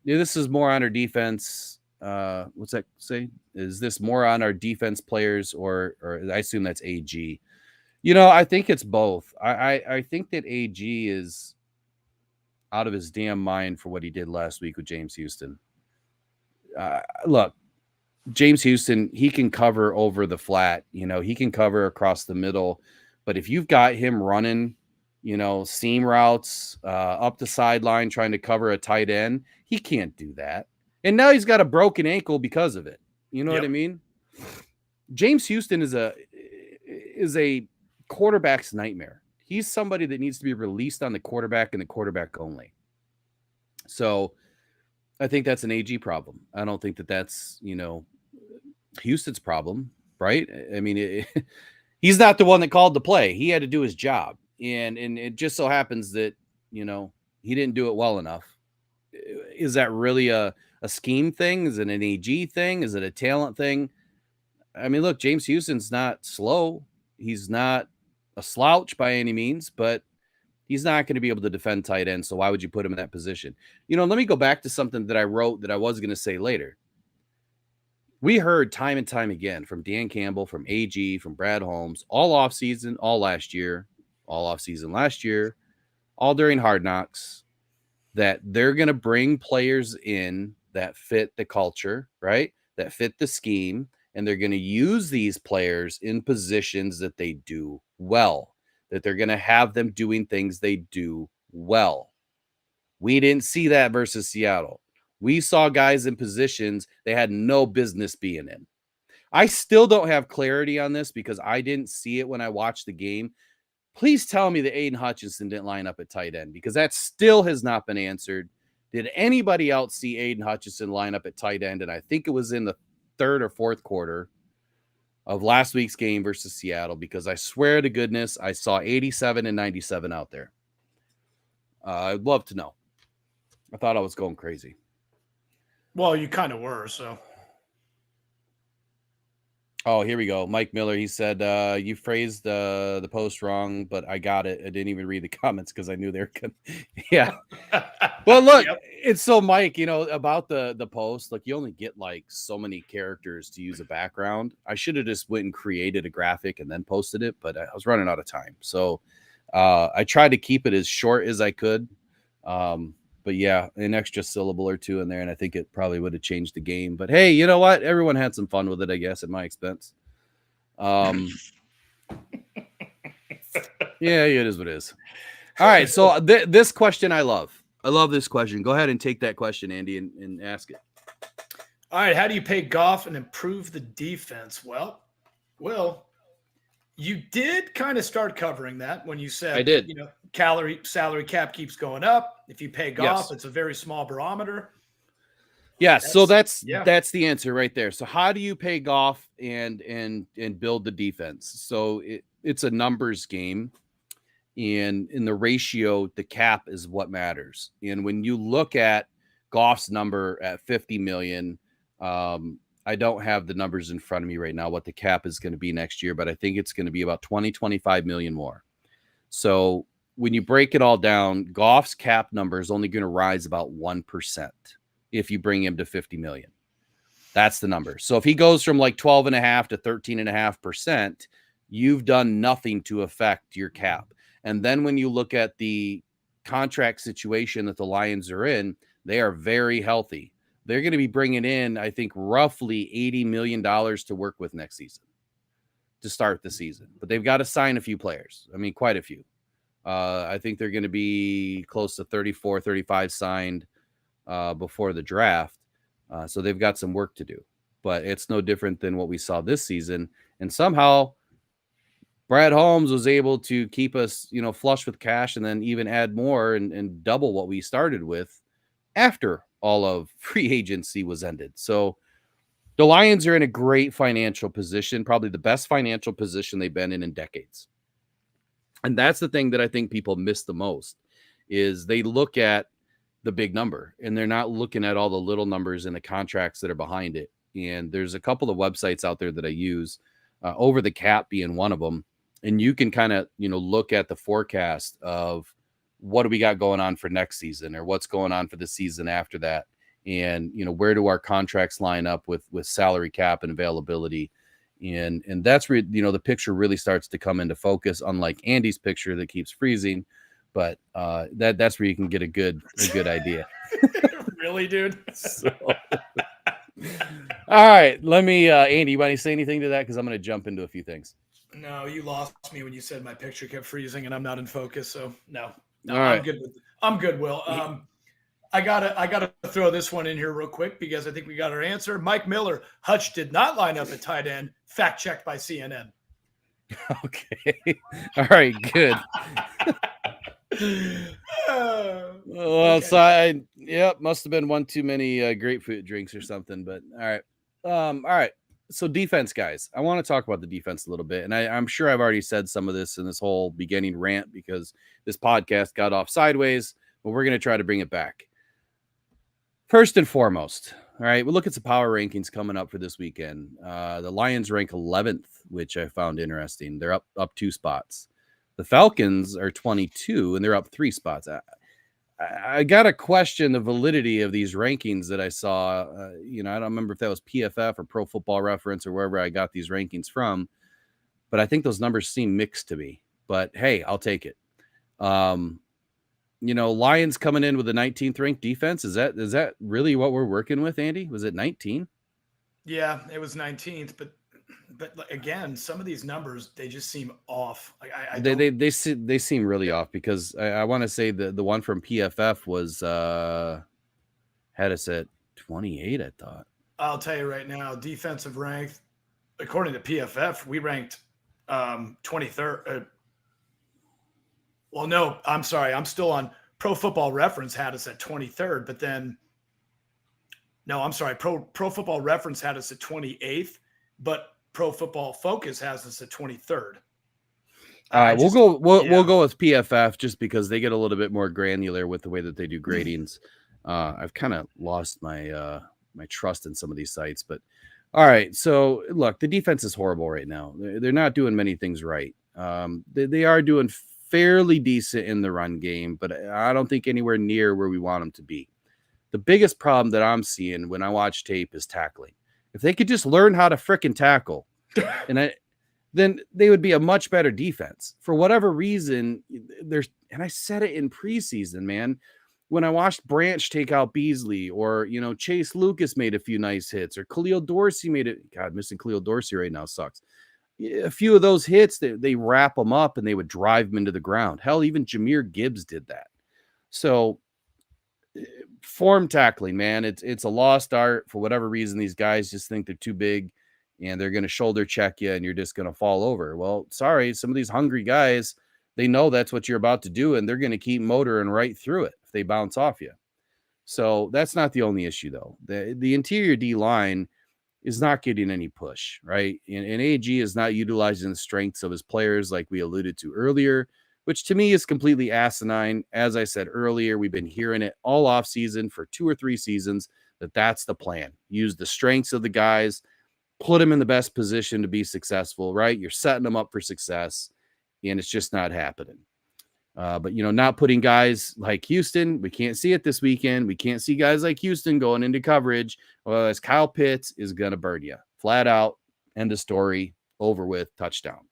This is more on our defense. What's that say? Is this more on our defense players or I assume that's AG? I think it's both. I think that AG is out of his damn mind for what he did last week with James Houston. Look, James Houston, he can cover over the flat, he can cover across the middle, but if you've got him running, seam routes up the sideline trying to cover a tight end, he can't do that. And now he's got a broken ankle because of it. You know what I mean? James Houston is a quarterback's nightmare. He's somebody that needs to be released on the quarterback and the quarterback only. So I think that's an AG problem. I don't think that that's, Houston's problem, right? I mean, he's not the one that called the play. He had to do his job. And it just so happens that, he didn't do it well enough. Is that really a scheme thing? Is it an AG thing? Is it a talent thing? I mean, look, James Houston's not slow. He's not a slouch by any means, but he's not going to be able to defend tight end. So why would you put him in that position? Let me go back to something that I wrote that I was going to say later. We heard time and time again from Dan Campbell, from AG, from Brad Holmes, all offseason, all last year, all offseason last year, all during Hard Knocks, that they're going to bring players in that fit the culture, right? That fit the scheme. And they're going to use these players in positions that they do well, that they're going to have them doing things they do well. We didn't see that versus Seattle. We saw guys in positions they had no business being in. I still don't have clarity on this because I didn't see it when I watched the game. Please tell me that Aiden Hutchinson didn't line up at tight end because that still has not been answered. Did anybody else see Aiden Hutchinson line up at tight end? And I think it was in the third or fourth quarter of last week's game versus Seattle, because I swear to goodness, I saw 87 and 97 out there. I'd love to know. I thought I was going crazy. Well, you kind of were, so. Oh, here we go. Mike Miller, he said, you phrased the post wrong, but I got it. I didn't even read the comments because I knew they were going to. Yeah. Well, look, It's so, Mike, about the post, like you only get like so many characters to use a background. I should have just went and created a graphic and then posted it, but I was running out of time. So I tried to keep it as short as I could. But yeah, an extra syllable or two in there, and I think it probably would have changed the game. But hey, you know what? Everyone had some fun with it, I guess, at my expense. Yeah, it is what it is. All right, so this question I love. I love this question. Go ahead and take that question, Andy, and ask it. All right, how do you pay Goff and improve the defense? Well, you did kind of start covering that when you said, I did. Salary cap keeps going up. If you pay Goff, Yes. It's a very small barometer. Yeah, so that's the answer right there. So how do you pay Goff and build the defense? So it's a numbers game, and in the ratio, the cap is what matters. And when you look at Goff's number at 50 million, I don't have the numbers in front of me right now, what the cap is going to be next year, but I think it's going to be about 25 million more. So when you break it all down, Goff's cap number is only going to rise about 1% if you bring him to 50 million. That's the number. So if he goes from like 12.5 to 13.5%, you've done nothing to affect your cap. And then when you look at the contract situation that the Lions are in, they are very healthy. They're going to be bringing in, I think, roughly $80 million to work with next season to start the season. But they've got to sign a few players. I mean, quite a few. I think they're going to be close to 34, 35 signed before the draft. So they've got some work to do. But it's no different than what we saw this season. And somehow Brad Holmes was able to keep us, flush with cash and then even add more and double what we started with after all of free agency was ended. So the Lions are in a great financial position, probably the best financial position they've been in decades. And that's the thing that I think people miss the most is they look at the big number and they're not looking at all the little numbers and the contracts that are behind it. And there's a couple of websites out there that I use, Over the Cap being one of them. And you can kind of, look at the forecast of what do we got going on for next season or what's going on for the season after that. And, where do our contracts line up with salary cap and availability? And that's where, the picture really starts to come into focus, unlike Andy's picture that keeps freezing. But that's where you can get a good idea. Really, dude? So, all right. Let me, Andy, you want to say anything to that? Because I'm going to jump into a few things. No, you lost me when you said my picture kept freezing and I'm not in focus. So no, all right. I'm good, Will. I gotta throw this one in here real quick because I think we got our answer. Mike Miller, Hutch did not line up at tight end. Fact checked by CNN. Okay. All right, good. Well, Okay. so must have been one too many grapefruit drinks or something. But all right. All right. So defense, guys. I want to talk about the defense a little bit. And I'm sure I've already said some of this in this whole beginning rant because this podcast got off sideways, but we're going to try to bring it back. First and foremost, all right, we'll look at some power rankings coming up for this weekend. The Lions rank 11th, which I found interesting. They're up 2 spots. The Falcons are 22, and they're up 3 spots. I got to question the validity of these rankings that I saw. I don't remember if that was PFF or Pro Football Reference or wherever I got these rankings from, but I think those numbers seem mixed to me. But hey, I'll take it. Lions coming in with the 19th ranked defense. Is that really what we're working with, Andy? Was it 19? Yeah, it was 19th, but again, some of these numbers, they just seem off. They seem really off because I want to say the one from PFF was had us at 28, I thought. I'll tell you right now, defensive ranked, according to PFF, we ranked 23rd. Well, no, I'm sorry. I'm still on Pro Football Reference had us at 23rd, but then no, I'm sorry. Pro Football Reference had us at 28th, but Pro Football Focus has us at 23rd. We'll go with PFF just because they get a little bit more granular with the way that they do gradings. I've kind of lost my my trust in some of these sites, but all right. So look, the defense is horrible right now. They're not doing many things right. They are doing fairly decent in the run game, but I don't think anywhere near where we want them to be. The biggest problem that I'm seeing when I watch tape is tackling. If they could just learn how to frickin' tackle, then they would be a much better defense. For whatever reason, and I said it in preseason, man, when I watched Branch take out Beasley, or Chase Lucas made a few nice hits, or Khalil Dorsey made it. God, missing Khalil Dorsey right now sucks. A few of those hits, they wrap them up and they would drive them into the ground. Hell, even Jahmyr Gibbs did that. So form tackling, man, it's a lost art. For whatever reason, these guys just think they're too big and they're going to shoulder check you and you're just going to fall over. Well, sorry, some of these hungry guys, they know that's what you're about to do and they're going to keep motoring right through it if they bounce off you. So that's not the only issue, though. The interior D line is not getting any push, right? And AG is not utilizing the strengths of his players like we alluded to earlier, which to me is completely asinine. As I said earlier, we've been hearing it all off season for 2 or 3 seasons that's the plan. Use the strengths of the guys, put them in the best position to be successful, right? You're setting them up for success, and it's just not happening. But, not putting guys like Houston, we can't see it this weekend. We can't see guys like Houston going into coverage. Well, as Kyle Pitts is going to burn you. Flat out, end of story, over with, touchdown.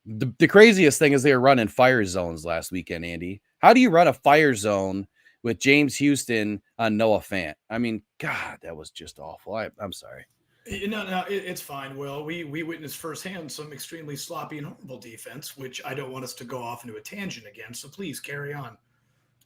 The craziest thing is they were running fire zones last weekend, Andy. How do you run a fire zone with James Houston on Noah Fant? I mean, God, that was just awful. I'm sorry. No, it's fine, Will. We witnessed firsthand some extremely sloppy and horrible defense, which I don't want us to go off into a tangent again. So please carry on.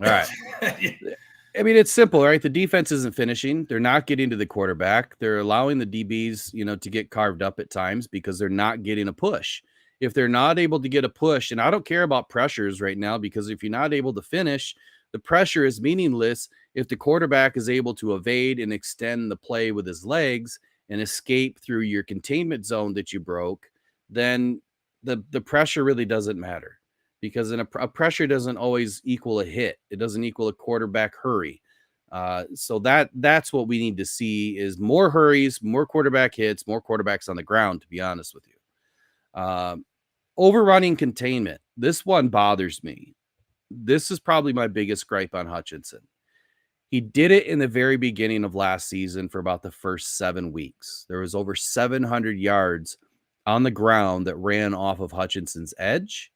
All right. I mean, it's simple, right? The defense isn't finishing. They're not getting to the quarterback. They're allowing the DBs, to get carved up at times because they're not getting a push. If they're not able to get a push, and I don't care about pressures right now, because if you're not able to finish, the pressure is meaningless if the quarterback is able to evade and extend the play with his legs and escape through your containment zone that you broke. Then the pressure really doesn't matter, because a pressure doesn't always equal a hit. It doesn't equal a quarterback hurry. So that's what we need to see is more hurries, more quarterback hits, more quarterbacks on the ground, to be honest with you. Overrunning containment. This one bothers me. This is probably my biggest gripe on Hutchinson. He did it in the very beginning of last season for about the first 7 weeks. There was over 700 yards on the ground that ran off of Hutchinson's edge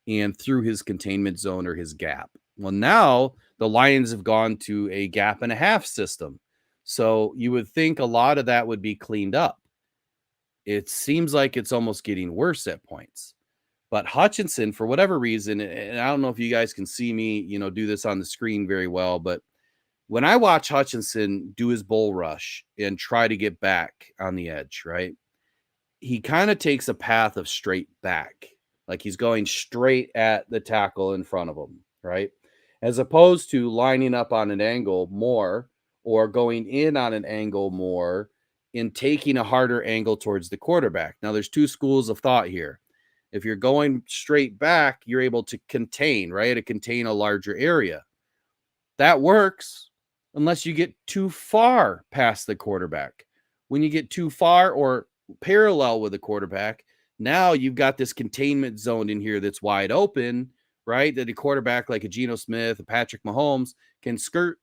and through his containment zone or his gap. Well, now the Lions have gone to a gap and a half system. So you would think a lot of that would be cleaned up. It seems like it's almost getting worse at points. But Hutchinson, for whatever reason, and I don't know if you guys can see me, do this on the screen very well, but when I watch Hutchinson do his bull rush and try to get back on the edge, right, he kind of takes a path of straight back, like he's going straight at the tackle in front of him, right? As opposed to lining up on an angle more or going in on an angle more in taking a harder angle towards the quarterback. Now, there's two schools of thought here. If you're going straight back, you're able to contain, right? To contain a larger area. That works unless you get too far past the quarterback. When you get too far or parallel with the quarterback, now you've got this containment zone in here that's wide open, right? That a quarterback like a Geno Smith, a Patrick Mahomes can skirt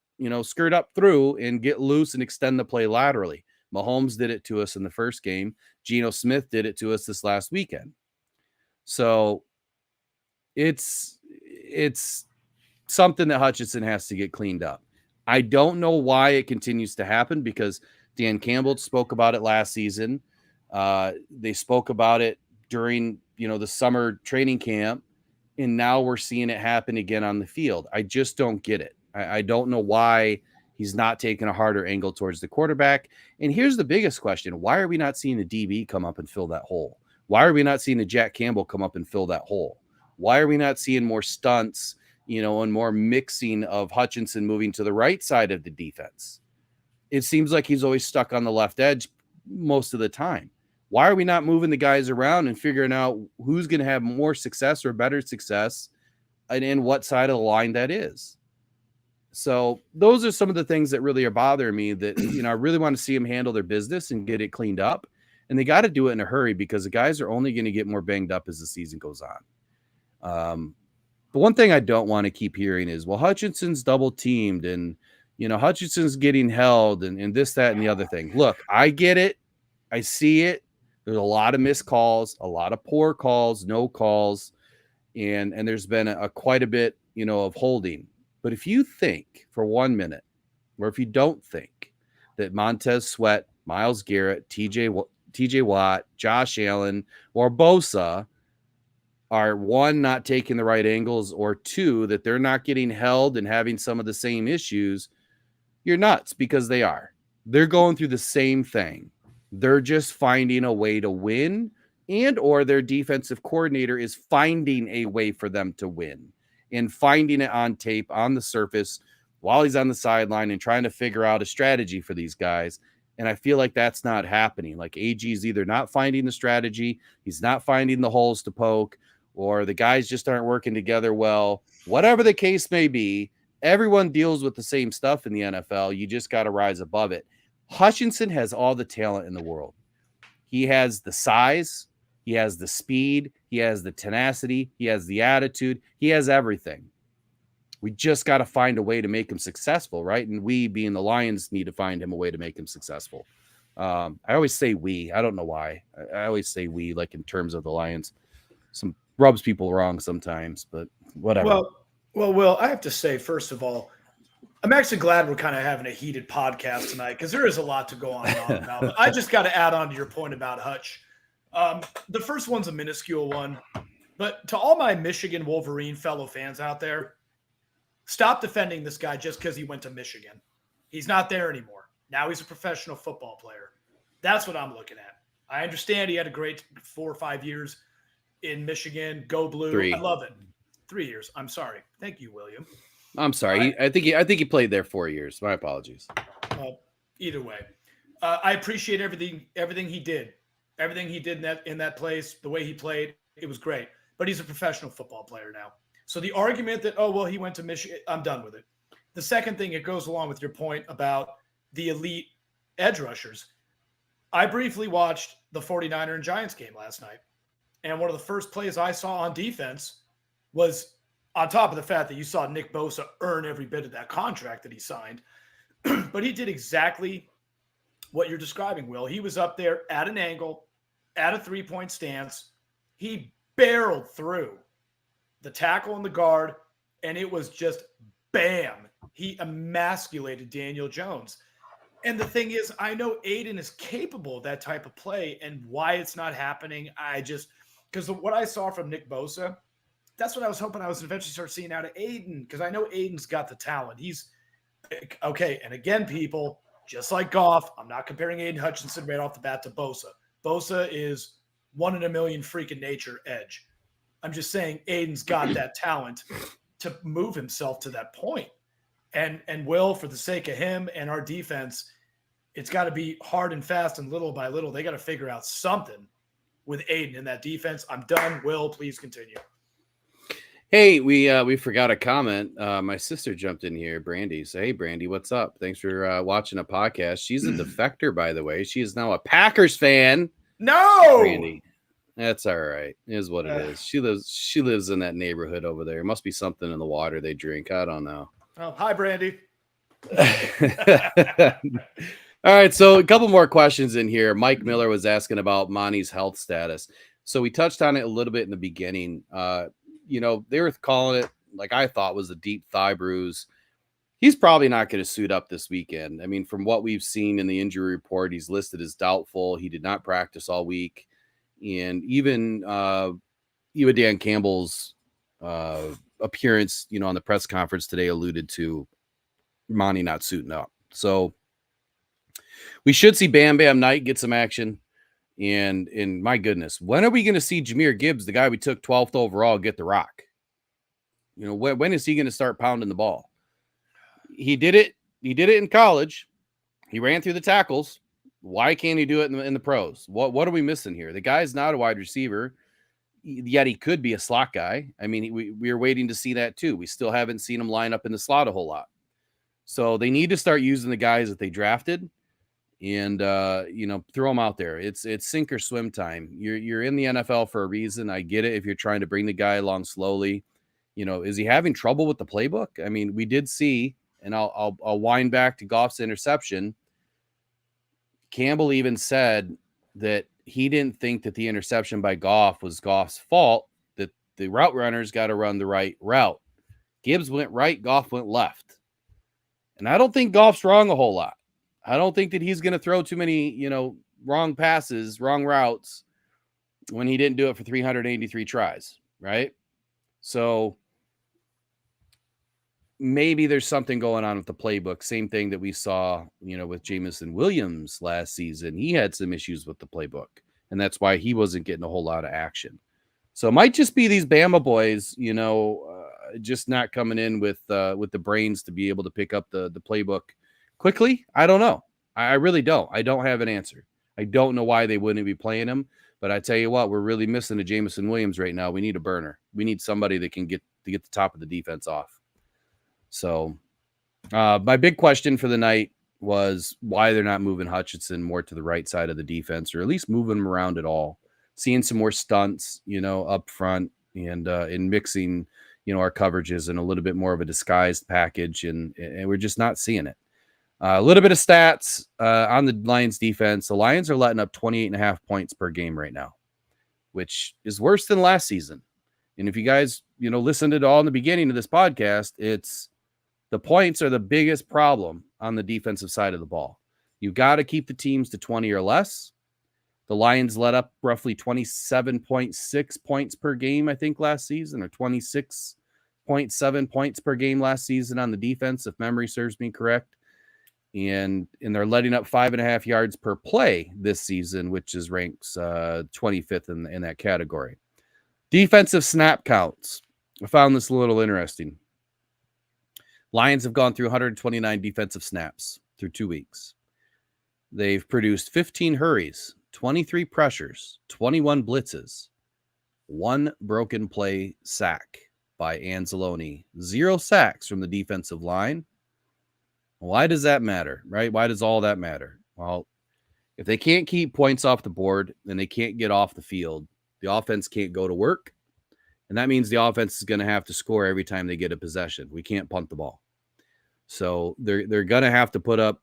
up through and get loose and extend the play laterally. Mahomes did it to us in the first game. Geno Smith did it to us this last weekend. So it's something that Hutchinson has to get cleaned up. I don't know why it continues to happen, because Dan Campbell spoke about it last season. They spoke about it during, the summer training camp, and now we're seeing it happen again on the field. I just don't get it. I don't know why he's not taking a harder angle towards the quarterback. And here's the biggest question. Why are we not seeing the DB come up and fill that hole? Why are we not seeing the Jack Campbell come up and fill that hole? Why are we not seeing more stunts, and more mixing of Hutchinson moving to the right side of the defense? It seems like he's always stuck on the left edge most of the time. Why are we not moving the guys around and figuring out who's going to have more success or better success and in what side of the line that is? So those are some of the things that really are bothering me, that, I really want to see them handle their business and get it cleaned up. And they got to do it in a hurry, because the guys are only going to get more banged up as the season goes on. The one thing I don't want to keep hearing is, well, Hutchinson's double teamed and, Hutchinson's getting held and this, that, and the other thing. Look, I get it. I see it. There's a lot of missed calls, a lot of poor calls, no calls. And there's been quite a bit, of holding. But if you think for 1 minute, or if you don't think that Montez Sweat, Myles Garrett, TJ Watt, Josh Allen, or Bosa are, one, not taking the right angles, or two, that they're not getting held and having some of the same issues, you're nuts, because they are. They're going through the same thing. They're just finding a way to win, and or their defensive coordinator is finding a way for them to win and finding it on tape, on the surface, while he's on the sideline and trying to figure out a strategy for these guys. And I feel like that's not happening. Like, AG is either not finding the strategy, he's not finding the holes to poke, or the guys just aren't working together well. Whatever the case may be, everyone deals with the same stuff in the NFL. You just got to rise above it. Hutchinson has all the talent in the world. He has the size, he has the speed, he has the tenacity, he has the attitude, he has everything. We just got to find a way to make him successful, right? And we, being the Lions, need to find him a way to make him successful. I always say we. I don't know why. I always say we, like in terms of the Lions. Some rubs people wrong sometimes, but whatever. Well, Will, I have to say, first of all, I'm actually glad we're kind of having a heated podcast tonight, because there is a lot to go on and on about. But I just got to add on to your point about Hutch. The first one's a minuscule one, but to all my Michigan Wolverine fellow fans out there, stop defending this guy just because he went to Michigan. He's not there anymore. Now he's a professional football player. That's what I'm looking at. I understand he had a great 4 or 5 years in Michigan. Go Blue. 3. I love it. 3 years. I'm sorry. Thank you, William. I'm sorry. I think he played there 4 years. My apologies. Well, either way, I appreciate everything he did. Everything he did in that place, the way he played, it was great. But he's a professional football player now. So the argument that, he went to Michigan, I'm done with it. The second thing, it goes along with your point about the elite edge rushers. I briefly watched the 49er and Giants game last night. And one of the first plays I saw on defense was, on top of the fact that you saw Nick Bosa earn every bit of that contract that he signed, but he did exactly what you're describing, Will. He was up there at an angle, at a three-point stance. He barreled through the tackle and the guard, and it was just bam. He emasculated Daniel Jones. And the thing is, I know Aiden is capable of that type of play, and why it's not happening, because what I saw from Nick Bosa, that's what I was hoping I was eventually start seeing out of Aiden, because I know Aiden's got the talent. He's okay. And again, people, just like Goff, I'm not comparing Aiden Hutchinson right off the bat to Bosa. Bosa is 1 in a million freaking nature edge. I'm just saying Aiden's got that talent to move himself to that point. And Will, for the sake of him and our defense, it's got to be hard and fast and little by little. They got to figure out something with Aiden in that defense. I'm done. Will, please continue. Hey, we forgot a comment. My sister jumped in here, Brandy. So, hey, Brandy, what's up? Thanks for watching a podcast. She's a defector, by the way. She is now a Packers fan. No, Brandy. That's all right. It is what it is. She lives in that neighborhood over there. Must be something in the water they drink. I don't know. Oh, hi, Brandy. All right, so a couple more questions in here. Mike Miller was asking about Monty's health status. So we touched on it a little bit in the beginning. They were calling it, like I thought, was a deep thigh bruise. He's probably not going to suit up this weekend. I mean, from what we've seen in the injury report, he's listed as doubtful. He did not practice all week. And even Dan Campbell's appearance, on the press conference today alluded to Monty not suiting up. So we should see Bam Bam Knight get some action. And my goodness, when are we going to see Jahmyr Gibbs, the guy we took 12th overall, get the rock? When is he going to start pounding the ball? He did it. He did it in college. He ran through the tackles. Why can't he do it in the pros? What are we missing here? The guy's not a wide receiver, yet he could be a slot guy. I mean, we are waiting to see that too. We still haven't seen him line up in the slot a whole lot. So they need to start using the guys that they drafted and, throw them out there. It's sink or swim time. You're in the NFL for a reason. I get it. If you're trying to bring the guy along slowly, is he having trouble with the playbook? I mean, we did see, and I'll wind back to Goff's interception. Campbell even said that he didn't think that the interception by Goff was Goff's fault, that the route runners got to run the right route. Gibbs went right, Goff went left. And I don't think Goff's wrong a whole lot. I don't think that he's going to throw too many, wrong passes, wrong routes when he didn't do it for 383 tries, right? So maybe there's something going on with the playbook. Same thing that we saw, with Jameson Williams last season. He had some issues with the playbook, and that's why he wasn't getting a whole lot of action. So it might just be these Bama boys, just not coming in with the brains to be able to pick up the playbook quickly. I don't know. I really don't. I don't have an answer. I don't know why they wouldn't be playing him, but I tell you what, we're really missing a Jameson Williams right now. We need a burner. We need somebody that can get the top of the defense off. So my big question for the night was why they're not moving Hutchinson more to the right side of the defense, or at least moving him around at all. Seeing some more stunts, up front and in mixing, our coverages in a little bit more of a disguised package, and we're just not seeing it. A little bit of stats on the Lions defense. The Lions are letting up 28.5 points per game right now, which is worse than last season. And if you guys, listened to it all in the beginning of this podcast, it's the points are the biggest problem on the defensive side of the ball. You've got to keep the teams to 20 or less. The Lions let up roughly 27.6 points per game, I think, last season, or 26.7 points per game last season on the defense, if memory serves me correct. And they're letting up 5.5 yards per play this season, which is ranks 25th in that category. Defensive snap counts. I found this a little interesting. Lions have gone through 129 defensive snaps through 2 weeks. They've produced 15 hurries, 23 pressures, 21 blitzes, 1 broken play sack by Anzalone, 0 sacks from the defensive line. Why does that matter, right? Why does all that matter? Well, if they can't keep points off the board and they can't get off the field, the offense can't go to work. And that means the offense is going to have to score every time they get a possession. We can't punt the ball. So they're going to have to put up,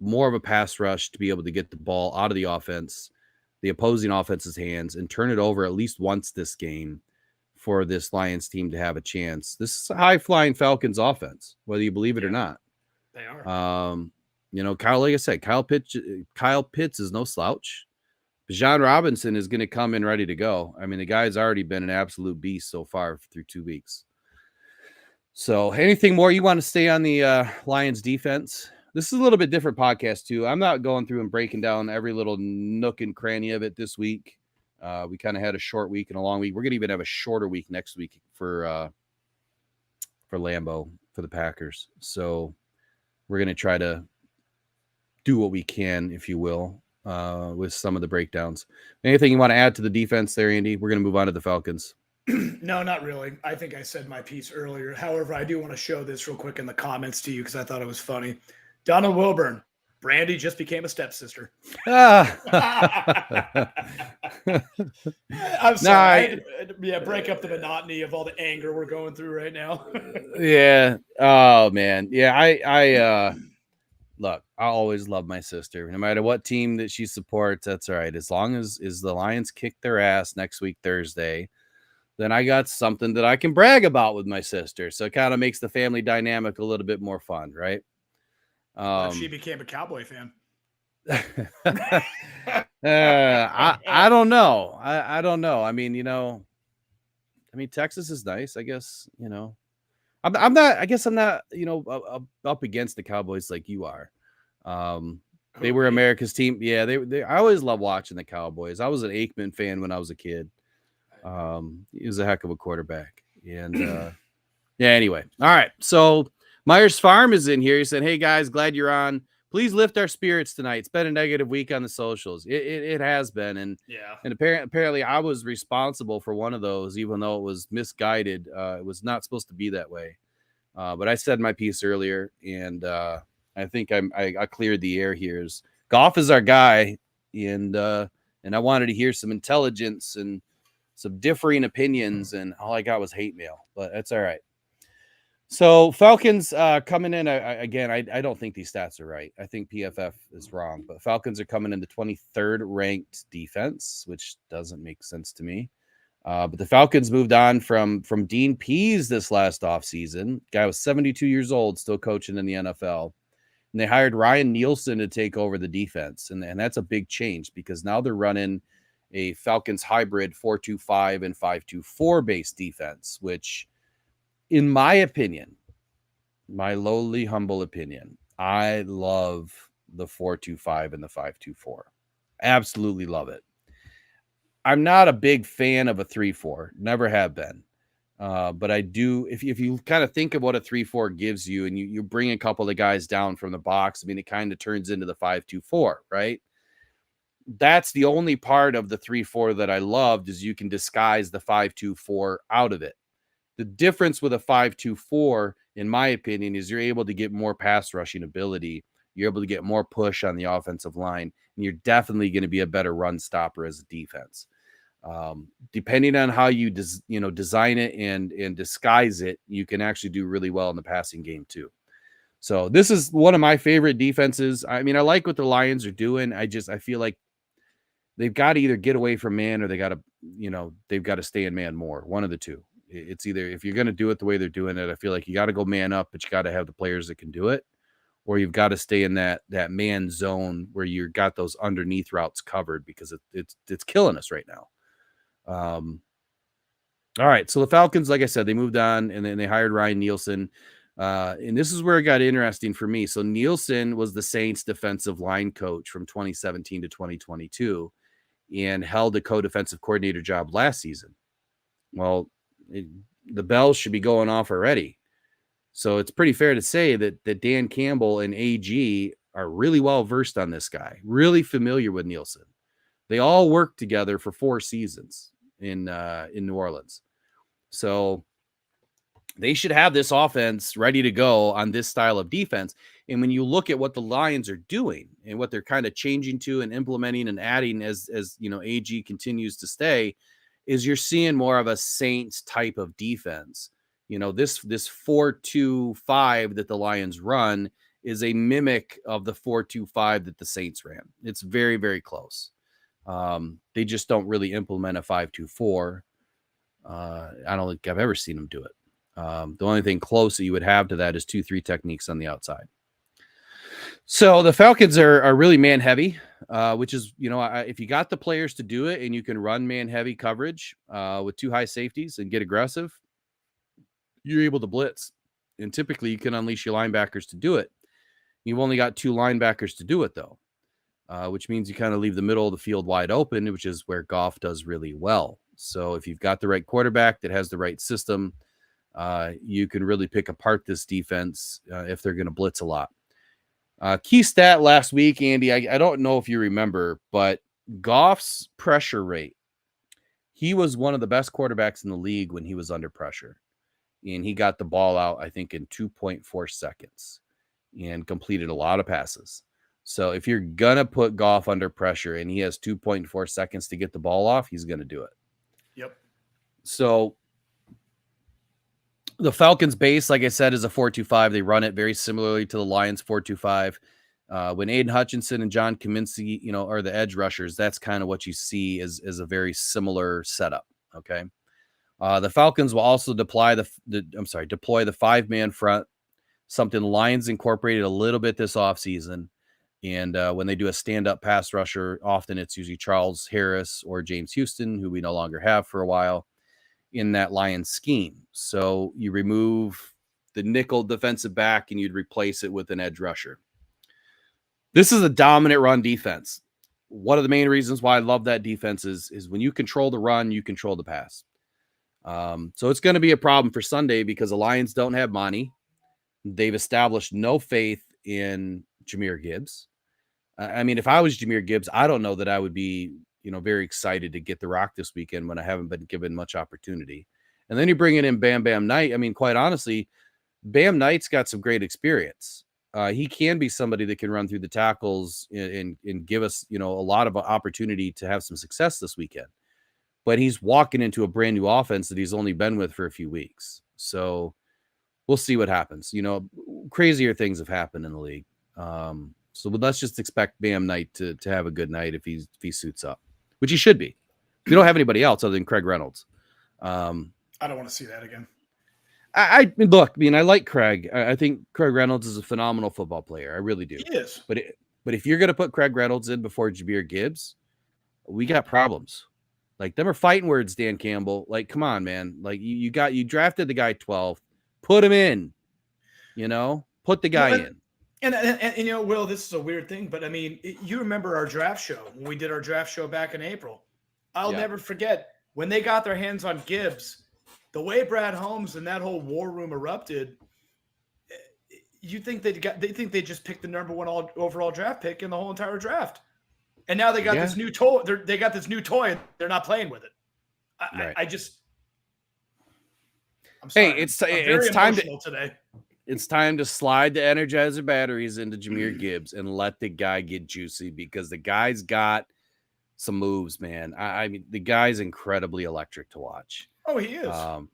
more of a pass rush to be able to get the ball out of the opposing offense's hands, and turn it over at least once this game for this Lions team to have a chance. This is a high-flying Falcons offense, whether you believe it or not. They are. Kyle, like I said, Kyle Pitts is no slouch. Bijan Robinson is going to come in ready to go. I mean, the guy's already been an absolute beast so far through 2 weeks. So anything more you want to stay on the Lions defense this is a little bit different podcast too. I'm not going through and breaking down every little nook and cranny of it this week. We kind of had a short week and a long week. We're gonna even have a shorter week next week for Lambeau for the Packers. So we're gonna try to do what we can, if you will, with some of the breakdowns. Anything you want to add to the defense there, Andy? We're gonna move on to the Falcons. No, not really. I think I said my piece earlier. However, I do want to show this real quick in the comments to you because I thought it was funny. Donna Wilburn, Brandy just became a stepsister. I'm sorry. Break up the monotony of all the anger we're going through right now. Yeah. Oh man. Yeah. I look, I always love my sister, no matter what team that she supports. That's all right. As long as the Lions kick their ass next week, Thursday, then I got something that I can brag about with my sister. So it kind of makes the family dynamic a little bit more fun, right? She became a Cowboy fan. I don't know. I don't know. I mean, Texas is nice, I guess, I'm not, up against the Cowboys like you are. They were America's team. Yeah. I always love watching the Cowboys. I was an Aikman fan when I was a kid. He was a heck of a quarterback. And yeah, anyway. All right. So Myers Farm is in here. He said, "Hey guys, glad you're on. Please lift our spirits tonight. It's been a negative week on the socials. It has been. And apparently I was responsible for one of those, even though it was misguided. It was not supposed to be that way. But I said my piece earlier, and I think I cleared the air here. Goff is our guy, and I wanted to hear some intelligence and some differing opinions, and all I got was hate mail, but that's all right. So Falcons coming in again. I don't think these stats are right. I think PFF is wrong, but Falcons are coming in the 23rd ranked defense, which doesn't make sense to me. But the Falcons moved on from Dean Pease this last offseason. Guy was 72 years old, still coaching in the NFL. And they hired Ryan Nielsen to take over the defense. And that's a big change because now they're running a Falcons hybrid 4-2-5 and 5-2-4 based defense, which in my opinion, my lowly, humble opinion, I love the 4-2-5 and the 5-2-4. Absolutely love it. I'm not a big fan of a 3-4, never have been. But I do, if you kind of think of what a 3-4 gives you and you bring a couple of guys down from the box, I mean, it kind of turns into the 5-2-4, right? That's the only part of the 3-4 that I loved is you can disguise the 5-2-4 out of it. The difference with a 5-2-4, in my opinion, is you're able to get more pass rushing ability. You're able to get more push on the offensive line, and you're definitely going to be a better run stopper as a defense. Depending on how you design it and disguise it, you can actually do really well in the passing game too. So this is one of my favorite defenses. I mean, I like what the Lions are doing. I feel like they've got to either get away from man or they've got to stay in man more. One of the two. It's either, if you're going to do it the way they're doing it, I feel like you got to go man up, but you got to have the players that can do it, or you've got to stay in that man zone where you got those underneath routes covered because it's killing us right now. All right. So the Falcons, like I said, they moved on and then they hired Ryan Nielsen. And this is where it got interesting for me. So Nielsen was the Saints defensive line coach from 2017 to 2022 and held a co-defensive coordinator job last season. Well, the bells should be going off already. So it's pretty fair to say that Dan Campbell and AG are really well versed on this guy, really familiar with Nielsen. They all worked together for 4 seasons in New Orleans. So they should have this offense ready to go on this style of defense. And when you look at what the Lions are doing and what they're kind of changing to and implementing and adding as AG continues to stay, is you're seeing more of a Saints type of defense. This 4-2-5 that the Lions run is a mimic of the 4-2-5 that the Saints ran. It's very, very close. They just don't really implement a 5-2-4. I don't think I've ever seen them do it. The only thing close that you would have to that is 2-3 techniques on the outside. So the Falcons are really man heavy, which is, if you got the players to do it and you can run man heavy coverage with 2 high safeties and get aggressive, you're able to blitz. And typically you can unleash your linebackers to do it. You've only got 2 linebackers to do it, though, which means you kind of leave the middle of the field wide open, which is where Goff does really well. So if you've got the right quarterback that has the right system, you can really pick apart this defense if they're going to blitz a lot. Key stat last week, Andy, I don't know if you remember, but Goff's pressure rate, he was one of the best quarterbacks in the league when he was under pressure. And he got the ball out, I think, in 2.4 seconds and completed a lot of passes. So if you're going to put Goff under pressure and he has 2.4 seconds to get the ball off, he's going to do it. Yep. So the Falcons base, like I said, is a 4-2-5. They run it very similarly to the Lions 4-2-5. When Aiden Hutchinson and John Kaminsky, are the edge rushers, that's kind of what you see is a very similar setup. Okay. The Falcons will also deploy the 5-man front, something the Lions incorporated a little bit this offseason. And when they do a stand-up pass rusher, often it's usually Charles Harris or James Houston, who we no longer have for a while, in that Lions scheme. So you remove the nickel defensive back and you'd replace it with an edge rusher. This is a dominant run defense. One of the main reasons why I love that defense is when you control the run, you control the pass. So it's going to be a problem for Sunday because the Lions don't have Monty. They've established no faith in Jahmyr Gibbs. I mean, if I was Jahmyr Gibbs, I don't know that I would be, very excited to get the rock this weekend when I haven't been given much opportunity. And then you bring in Bam Knight. I mean, quite honestly, Bam Knight's got some great experience. He can be somebody that can run through the tackles and give us, a lot of opportunity to have some success this weekend. But he's walking into a brand new offense that he's only been with for a few weeks. So we'll see what happens. Crazier things have happened in the league. So let's just expect Bam Knight to have a good night if he suits up, which he should be. We don't have anybody else other than Craig Reynolds. I don't want to see that again. I like Craig. I think Craig Reynolds is a phenomenal football player. I really do. He is. But if you're going to put Craig Reynolds in before Jahmyr Gibbs, we got problems. Like, them are fighting words, Dan Campbell. Like, come on, man. Like, you drafted the guy 12th. Put him in. Put the guy in. And Will, this is a weird thing, but I mean, you remember our draft show when we did our draft show back in April. I'll never forget when they got their hands on Gibbs, the way Brad Holmes and that whole war room erupted. You think they think they just picked the number 1 overall draft pick in the whole entire draft, and now they got this new toy. They got this new toy, and they're not playing with it. I'm sorry. Hey, it's time today. It's time to slide the Energizer batteries into Jahmyr Gibbs and let the guy get juicy because the guy's got some moves, man. I mean, the guy's incredibly electric to watch. Oh, he is. All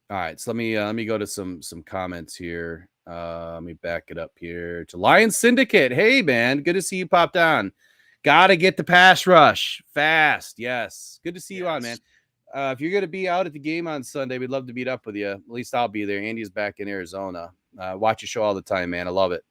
right, so let me go to some comments here. Let me back it up here to Lion Syndicate. Hey, man, good to see you popped on. Got to get the pass rush fast. Yes, good to see you on, man. If you're going to be out at the game on Sunday, we'd love to meet up with you. At least I'll be there. Andy's back in Arizona. Watch your show all the time, man. I love it.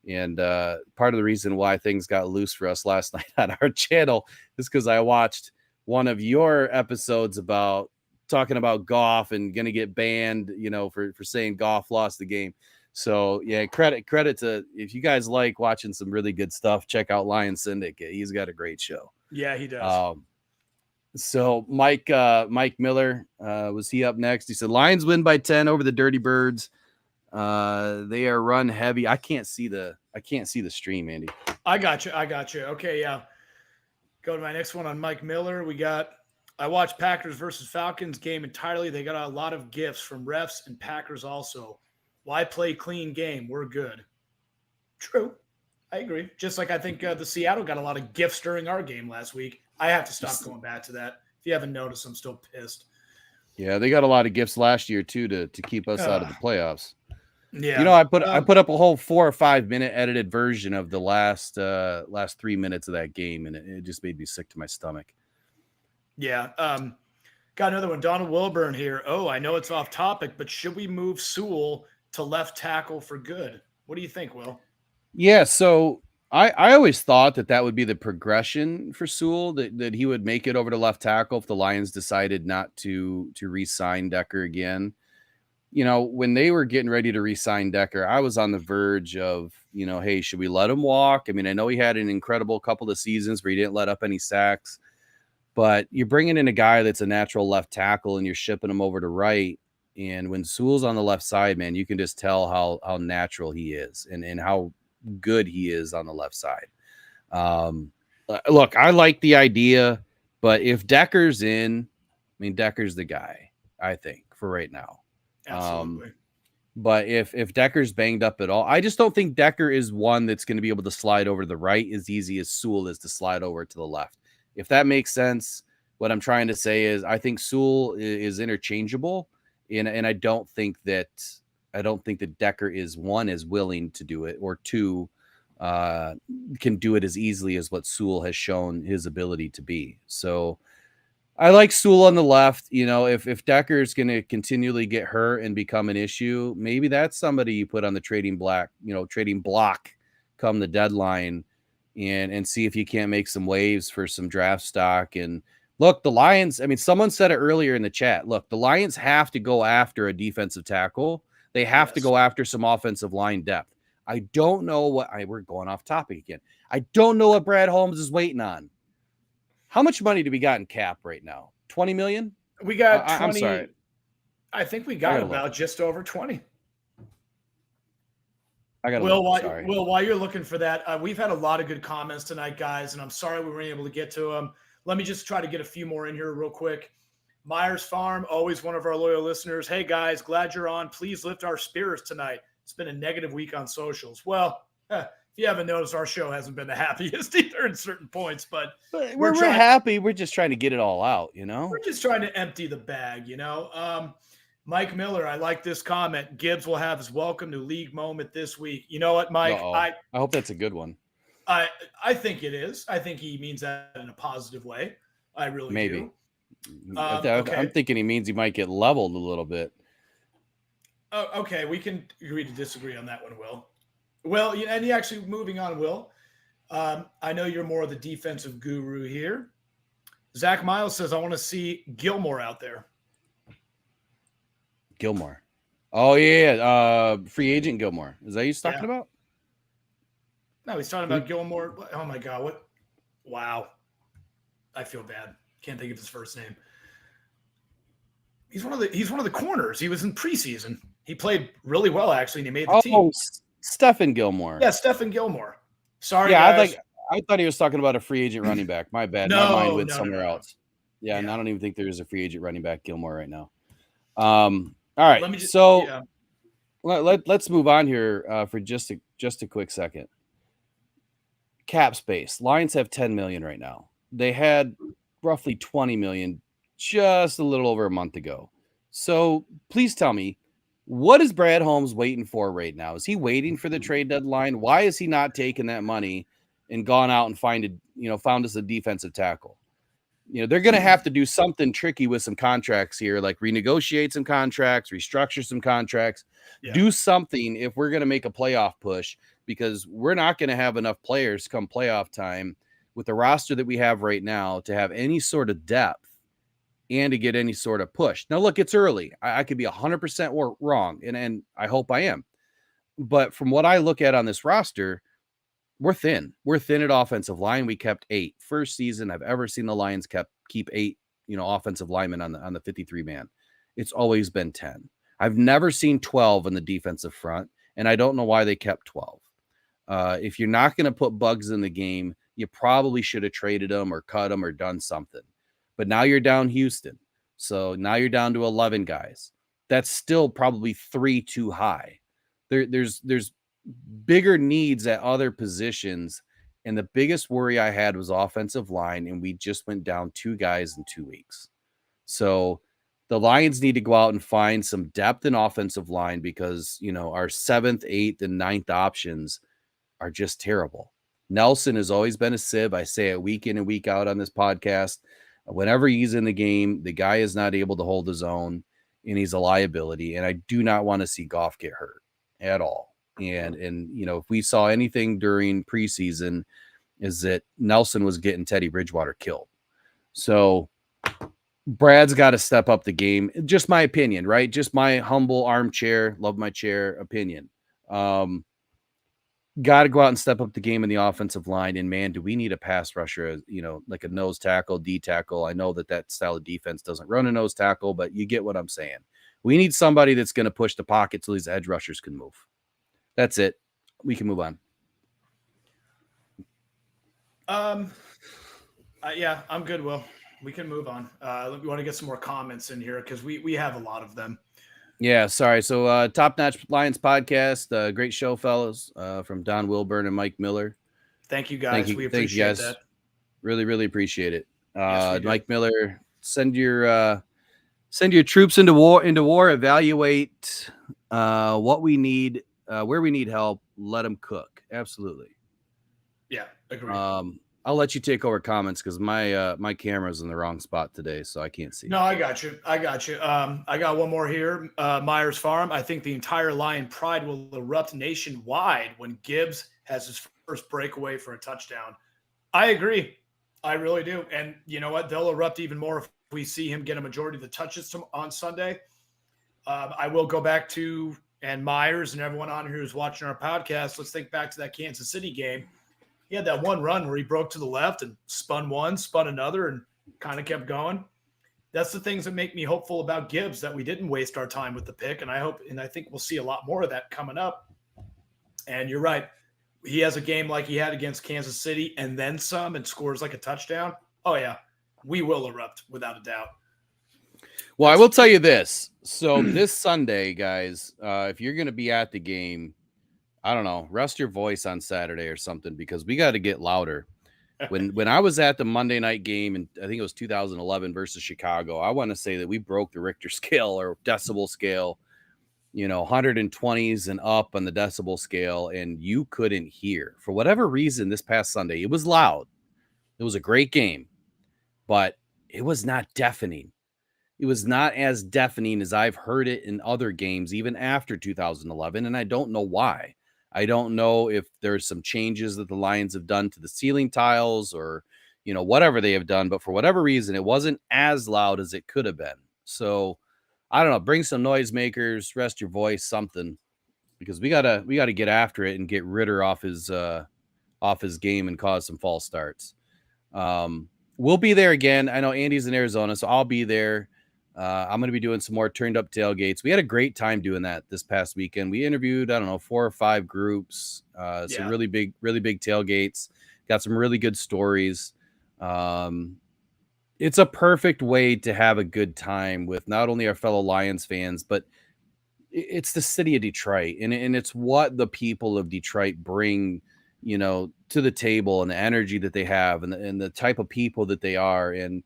And part of the reason why things got loose for us last night on our channel is because I watched one of your episodes about talking about Goff and going to get banned, for saying Goff lost the game. So, yeah, credit to, if you guys like watching some really good stuff, check out Lion Syndicate. He's got a great show. Yeah, he does. So Mike Miller, was he up next? He said Lions win by 10 over the Dirty Birds. They are run heavy. I can't see the stream, Andy. I got you. Okay, yeah. Go to my next one on Mike Miller. I watched Packers versus Falcons game entirely. They got a lot of gifts from refs and Packers also. Why play clean game? We're good. True. I agree. Just like I think the Seattle got a lot of gifts during our game last week. I have to stop going back to that. If you haven't noticed, I'm still pissed. Yeah, they got a lot of gifts last year too to keep us out of the playoffs. Yeah, I put up a whole 4 or 5 minute edited version of the last 3 minutes of that game, and it just made me sick to my stomach. Yeah, got another one. Donald Wilburn here. Oh, I know it's off topic, but should we move Sewell to left tackle for good? What do you think, Will? Yeah, so I always thought that would be the progression for Sewell, that he would make it over to left tackle if the Lions decided not to re-sign Decker again. when they were getting ready to re-sign Decker, I was on the verge of, hey, should we let him walk? I mean, I know he had an incredible couple of seasons where he didn't let up any sacks, but you're bringing in a guy that's a natural left tackle and you're shipping him over to right. And when Sewell's on the left side, man, you can just tell how natural he is and how good he is on the left side. Look, I like the idea, but if Decker's in, I mean, Decker's the guy, I think, for right now. Absolutely. But if Decker's banged up at all, I just don't think Decker is one that's going to be able to slide over to the right as easy as Sewell is to slide over to the left. If that makes sense, what I'm trying to say is I think Sewell is interchangeable, and I don't think that Decker is, one, as willing to do it, or two, can do it as easily as what Sewell has shown his ability to be. So I like Sewell on the left. If Decker is going to continually get hurt and become an issue, maybe that's somebody you put on the trading block come the deadline and see if you can't make some waves for some draft stock. And look, the Lions, I mean, someone said it earlier in the chat. Look, the Lions have to go after a defensive tackle. They have to go after some offensive line depth. I don't know we're going off topic again. I don't know what Brad Holmes is waiting on. How much money do we got in cap right now? 20 million? We got 20. I'm sorry. I think we got about just over 20. Will, while you're looking for that, we've had a lot of good comments tonight, guys, and I'm sorry we weren't able to get to them. Let me just try to get a few more in here real quick. Myers Farm, always one of our loyal listeners. Hey, guys, glad you're on. Please lift our spirits tonight. It's been a negative week on socials. Well, if you haven't noticed, our show hasn't been the happiest either in certain points, but we're happy. We're just trying to get it all out, We're just trying to empty the bag, Mike Miller, I like this comment. Gibbs will have his welcome to league moment this week. You know what, Mike? I hope that's a good one. I think it is. I think he means that in a positive way. I really do. Okay. I'm thinking he means he might get leveled a little bit. Oh, okay. We can agree to disagree on that one, Will. Well, and actually moving on, Will. I know you're more of the defensive guru here. Zach Miles says, I want to see Gilmore out there. Gilmore. Oh, yeah. Free agent Gilmore. Is that he's talking about? No, he's talking about Gilmore. Oh, my God. What? Wow. I feel bad. Can't think of his first name. He's one of the corners. He was in preseason. He played really well, actually, and he made the team. Oh, Stephen Gilmore. Yeah, Stephen Gilmore. Sorry, yeah, guys. I thought he was talking about a free agent running back. My bad. My mind went somewhere else. Yeah, and I don't even think there is a free agent running back Gilmore right now. All right. Let's move on here for just a quick second. Cap space. Lions have 10 million right now. They had roughly 20 million just a little over a month ago. So please tell me, what is Brad Holmes waiting for right now? Is he waiting for the trade deadline? Why is he not taking that money and gone out and found us a defensive tackle? They're going to have to do something tricky with some contracts here, like renegotiate some contracts, restructure some contracts, do something if we're going to make a playoff push, because we're not going to have enough players come playoff time with the roster that we have right now to have any sort of depth and to get any sort of push. Now, look, it's early. I could be 100% wrong, and I hope I am. But from what I look at on this roster, we're thin. We're thin at offensive line. We kept 8. First season I've ever seen the Lions keep 8, offensive linemen on the 53 man. It's always been 10. I've never seen 12 in the defensive front, and I don't know why they kept 12. If you're not going to put bugs in the game, you probably should have traded them or cut them or done something. But now you're down Houston. So now you're down to 11 guys. That's still probably 3 too high. There's bigger needs at other positions, and the biggest worry I had was offensive line, and we just went down 2 guys in 2 weeks. So the Lions need to go out and find some depth in offensive line, because our 7th, 8th, and 9th options are just terrible. Nelson has always been a sieve. I say it week in and week out on this podcast. Whenever he's in the game, the guy is not able to hold his own, and he's a liability, and I do not want to see Goff get hurt at all. And if we saw anything during preseason, is that Nelson was getting Teddy Bridgewater killed. So Brad's got to step up the game. Just my opinion, right? Just my humble armchair, love my chair opinion. Got to go out and step up the game in the offensive line. And man, do we need a pass rusher, like a nose tackle, D tackle. I know that style of defense doesn't run a nose tackle, but you get what I'm saying. We need somebody that's going to push the pocket so these edge rushers can move. That's it. We can move on. Yeah, I'm good, Will. We can move on. We want to get some more comments in here because we have a lot of them. Yeah, sorry. So Top Notch Lions podcast, great show, fellas, from Don Wilburn and Mike Miller. Thank you, guys. We appreciate that. Really, really appreciate it. Yes, Mike Miller, send your troops into war. Evaluate what we need, where we need help. Let them cook. Absolutely. Yeah, agree. I'll let you take over comments because my camera's in the wrong spot today, so I can't see. No, I got you. I got one more here. Myers Farm. I think the entire Lion pride will erupt nationwide when Gibbs has his first breakaway for a touchdown. I agree. I really do. And you know what? They'll erupt even more if we see him get a majority of the touches on Sunday. I will go back to, and Myers and everyone on here who's watching our podcast, let's think back to that Kansas City game. He had that one run where he broke to the left and spun one, spun another, and kind of kept going. That's the things that make me hopeful about Gibbs, that we didn't waste our time with the pick. And I think we'll see a lot more of that coming up. And you're right. He has a game like he had against Kansas City and then some and scores like a touchdown. Oh, yeah. We will erupt without a doubt. Well, I will tell you this. So this Sunday, guys, if you're going to be at the game, I don't know, rest your voice on Saturday or something, because we got to get louder. When I was at the Monday night game, and I think it was 2011 versus Chicago, I want to say that we broke the Richter scale or decibel scale, 120s and up on the decibel scale, and you couldn't hear. For whatever reason, this past Sunday, it was loud. It was a great game, but it was not deafening. It was not as deafening as I've heard it in other games, even after 2011, and I don't know why. I don't know if there's some changes that the Lions have done to the ceiling tiles or, whatever they have done. But for whatever reason, it wasn't as loud as it could have been. So I don't know. Bring some noisemakers, rest your voice, something, because we gotta get after it and get Ritter off his game and cause some false starts. We'll be there again. I know Andy's in Arizona, so I'll be there. I'm going to be doing some more turned up tailgates. We had a great time doing that this past weekend. We interviewed, 4 or 5 groups, some really big tailgates, got some really good stories. It's a perfect way to have a good time with not only our fellow Lions fans, but it's the city of Detroit, and it's what the people of Detroit bring, to the table, and the energy that they have, and the type of people that they are. And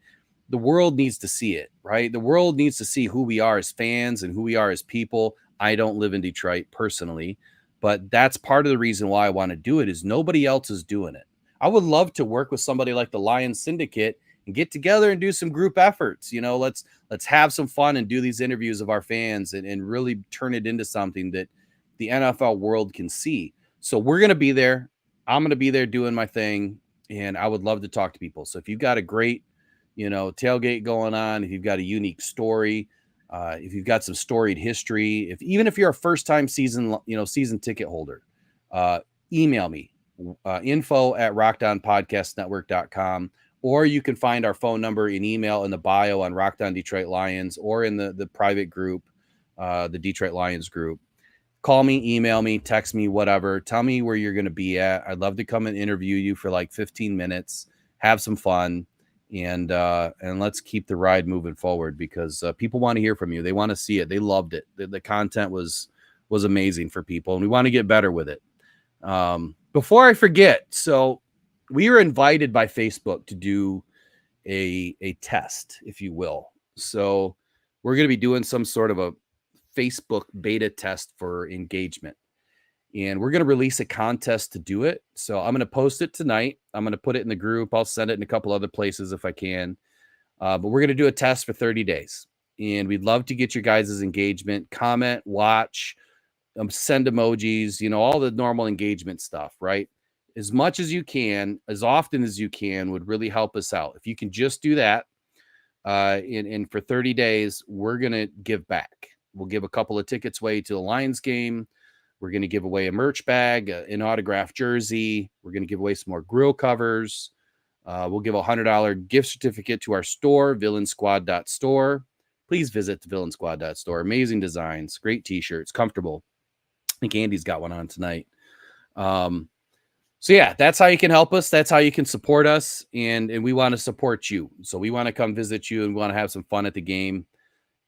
the world needs to see it, right? The world needs to see who we are as fans and who we are as people. I don't live in Detroit personally, but that's part of the reason why I want to do it, is nobody else is doing it. I would love to work with somebody like the Lions Syndicate and get together and do some group efforts. Let's have some fun and do these interviews of our fans and really turn it into something that the NFL world can see. So we're going to be there. I'm going to be there doing my thing, and I would love to talk to people. So if you've got a great tailgate going on, if you've got a unique story, if you've got some storied history, even if you're a first-time season ticket holder, email me, info@rockdownpodcastnetwork.com, or you can find our phone number and email in the bio on Rockdown Detroit Lions or in the private group, the Detroit Lions group. Call me, email me, text me, whatever. Tell me where you're going to be at. I'd love to come and interview you for like 15 minutes, have some fun. And let's keep the ride moving forward, because people want to hear from you. They want to see it. They loved it. The content was amazing for people, and we want to get better with it. Before I forget, so we were invited by Facebook to do a test, if you will. So we're going to be doing some sort of a Facebook beta test for engagement. And we're going to release a contest to do it. So I'm going to post it tonight. I'm going to put it in the group. I'll send it in a couple other places if I can. But we're going to do a test for 30 days. And we'd love to get your guys' engagement. Comment, watch, send emojis, all the normal engagement stuff, right? As much as you can, as often as you can, would really help us out. If you can just do that, And for 30 days, we're going to give back. We'll give a couple of tickets away to the Lions game. We're going to give away a merch bag, an autographed jersey. We're going to give away some more grill covers. We'll give a $100 gift certificate to our store, villainsquad.store. Please visit the villainsquad.store. Amazing designs, great t-shirts, comfortable. I think Andy's got one on tonight. So yeah, that's how you can help us. That's how you can support us. And we want to support you. So we want to come visit you and we want to have some fun at the game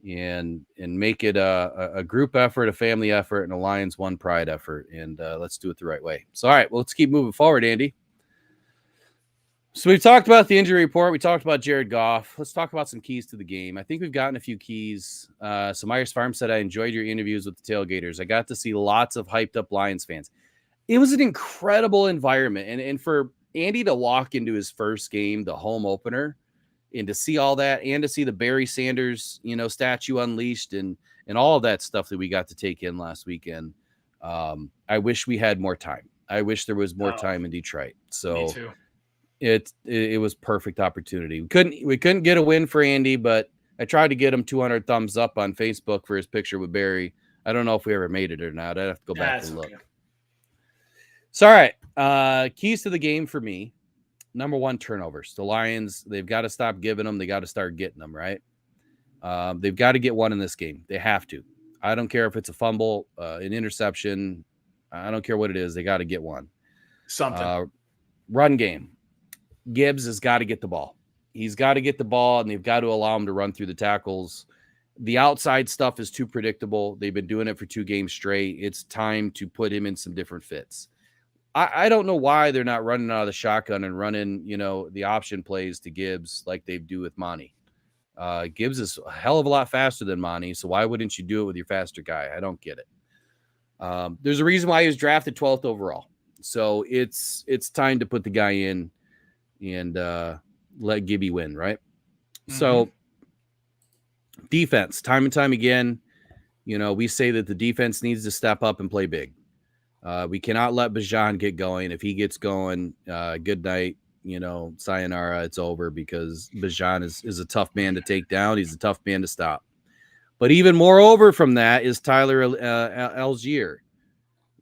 and make it a group effort, a family effort, and a Lions One Pride effort. And let's do it the right way. So, all right, well, let's keep moving forward, Andy. So we've talked about the injury report. We talked about Jared Goff. Let's talk about some keys to the game. I think we've gotten a few keys. So Myers Farm said, I enjoyed your interviews with the tailgaters. I got to see lots of hyped up Lions fans. It was an incredible environment. And for Andy to walk into his first game, the home opener, and to see all that and to see the Barry Sanders, statue unleashed and all of that stuff that we got to take in last weekend. I wish we had more time. I wish there was more time in Detroit. So Me too. It was perfect opportunity. We couldn't get a win for Andy, but I tried to get him 200 thumbs up on Facebook for his picture with Barry. I don't know if we ever made it or not. I'd have to go back and look. Okay. So, all right. Keys to the game for me. Number one, turnovers. The Lions, they've got to stop giving them. They got to start getting them, right? They've got to get one in this game. They have to. I don't care if it's a fumble, an interception. I don't care what it is. They got to get one. Something. Run game. Gibbs has got to get the ball. He's got to get the ball, and they've got to allow him to run through the tackles. The outside stuff is too predictable. They've been doing it for 2 games straight. It's time to put him in some different fits. I don't know why they're not running out of the shotgun and running, the option plays to Gibbs like they do with Monty. Gibbs is a hell of a lot faster than Monty, so why wouldn't you do it with your faster guy? I don't get it. There's a reason why he was drafted 12th overall. So it's time to put the guy in and let Gibby win, right? Mm-hmm. So defense, time and time again, we say that the defense needs to step up and play big. We cannot let Bijan get going. If he gets going, good night, sayonara, it's over, because Bijan is a tough man to take down. He's a tough man to stop. But even moreover from that is Tyler Algier.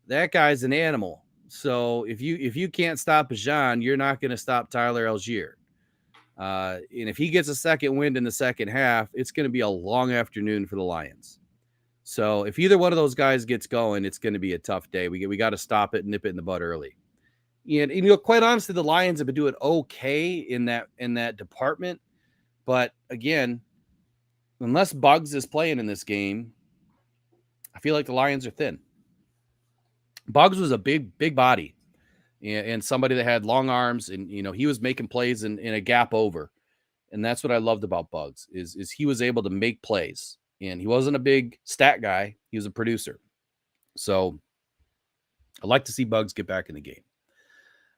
That guy's an animal. So if you can't stop Bijan, you're not going to stop Tyler Algier. And if he gets a second wind in the second half, it's going to be a long afternoon for the Lions. So if either one of those guys gets going, it's going to be a tough day. We got to stop it and nip it in the bud early. And quite honestly, the Lions have been doing okay in that department. But again, unless Bugs is playing in this game, I feel like the Lions are thin. Bugs was a big body and somebody that had long arms, and he was making plays in a gap over. And that's what I loved about Bugs is he was able to make plays. And he wasn't a big stat guy. He was a producer. So I'd like to see Bugs get back in the game.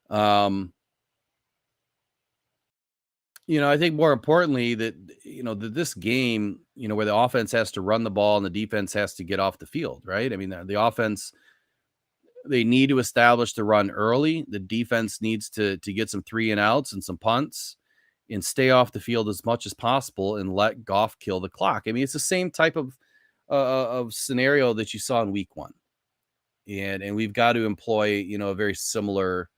I think more importantly that this game, where the offense has to run the ball and the defense has to get off the field, right? I mean, the offense, they need to establish the run early. The defense needs to get some 3 and outs and some punts and stay off the field as much as possible and let Goff kill the clock. I mean, it's the same type of scenario that you saw in week 1. And we've got to employ, a very similar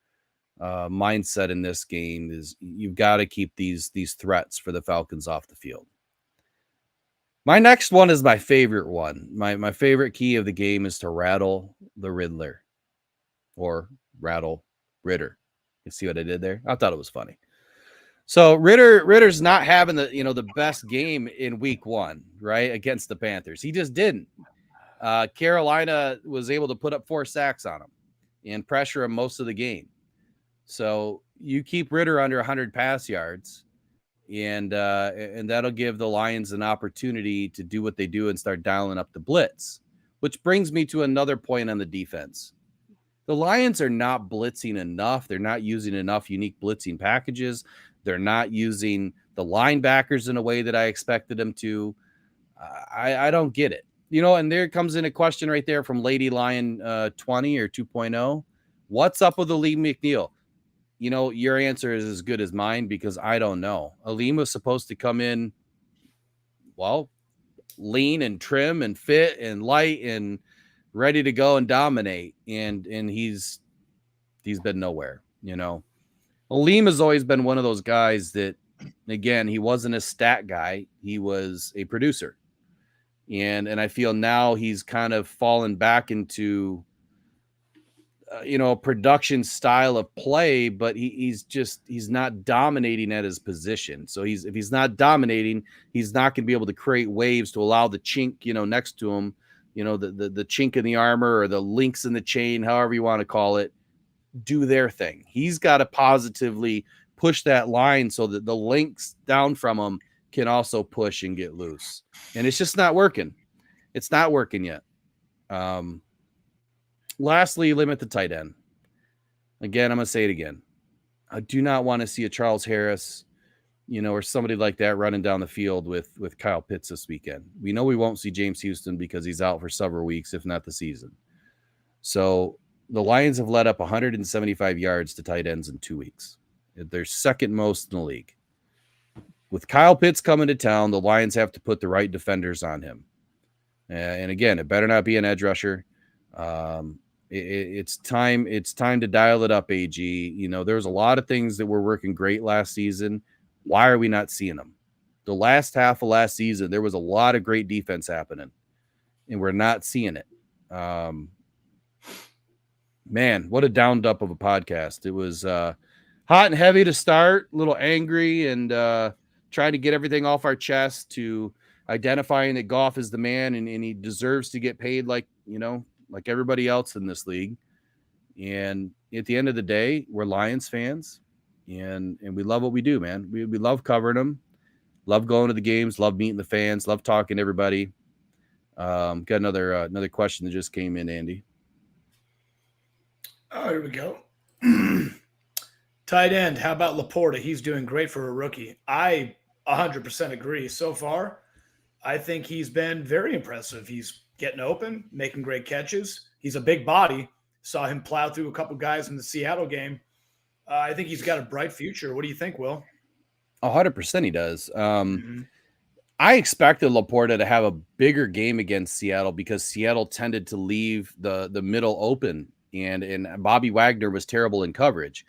mindset in this game. Is you've got to keep these threats for the Falcons off the field. My next one is my favorite one. My favorite key of the game is to rattle the Riddler, or rattle Ritter. You see what I did there? I thought it was funny. So Ritter's not having the best game in week 1, right, against the Panthers. He just didn't. Carolina was able to put up 4 sacks on him and pressure him most of the game. So you keep Ritter under 100 pass yards, and that'll give the Lions an opportunity to do what they do and start dialing up the blitz, which brings me to another point on the defense. The Lions are not blitzing enough. They're not using enough unique blitzing packages. They're not using the linebackers in a way that I expected them to. I don't get it. And there comes in a question right there from Lady Lion 20 or 2.0. What's up with Aleem McNeil? Your answer is as good as mine, because I don't know. Aleem was supposed to come in Well, lean and trim and fit and light and ready to go and dominate. And he's been nowhere, you know. Aleem has always been one of those guys that, again, he wasn't a stat guy. He was a producer. And I feel now he's kind of fallen back into, a production style of play, but he's not dominating at his position. So if he's not dominating, he's not going to be able to create waves to allow the chink, next to him, the chink in the armor or the links in the chain, however you want to call it, do their thing. He's got to positively push that line so that the links down from him can also push and get loose. And it's just not working. It's not working yet. Lastly, limit the tight end. Again, I'm going to say it again. I do not want to see a Charles Harris, or somebody like that running down the field with Kyle Pitts this weekend. We know we won't see James Houston because he's out for several weeks, if not the season. So the Lions have let up 175 yards to tight ends in 2 weeks. They're second most in the league. With Kyle Pitts coming to town, the Lions have to put the right defenders on him. And again, it better not be an edge rusher. It's time to dial it up, AG. There's a lot of things that were working great last season. Why are we not seeing them? The last half of last season, there was a lot of great defense happening, and we're not seeing it. Man, what a downed up of a podcast. It was hot and heavy to start, a little angry, and trying to get everything off our chest to identifying that Goff is the man and he deserves to get paid like everybody else in this league. And at the end of the day, we're Lions fans, and we love what we do, man. We love covering them, love going to the games, love meeting the fans, love talking to everybody. Got another question that just came in, Andy. Oh, here we go. Tight end, how about Laporta? He's doing great for a rookie. I 100% agree. So far, I think he's been very impressive. He's getting open, making great catches. He's a big body. Saw him plow through a couple guys in the Seattle game. I think he's got a bright future. What do you think, Will? 100% he does. I expected Laporta to have a bigger game against Seattle because Seattle tended to leave the middle open, and Bobby Wagner was terrible in coverage.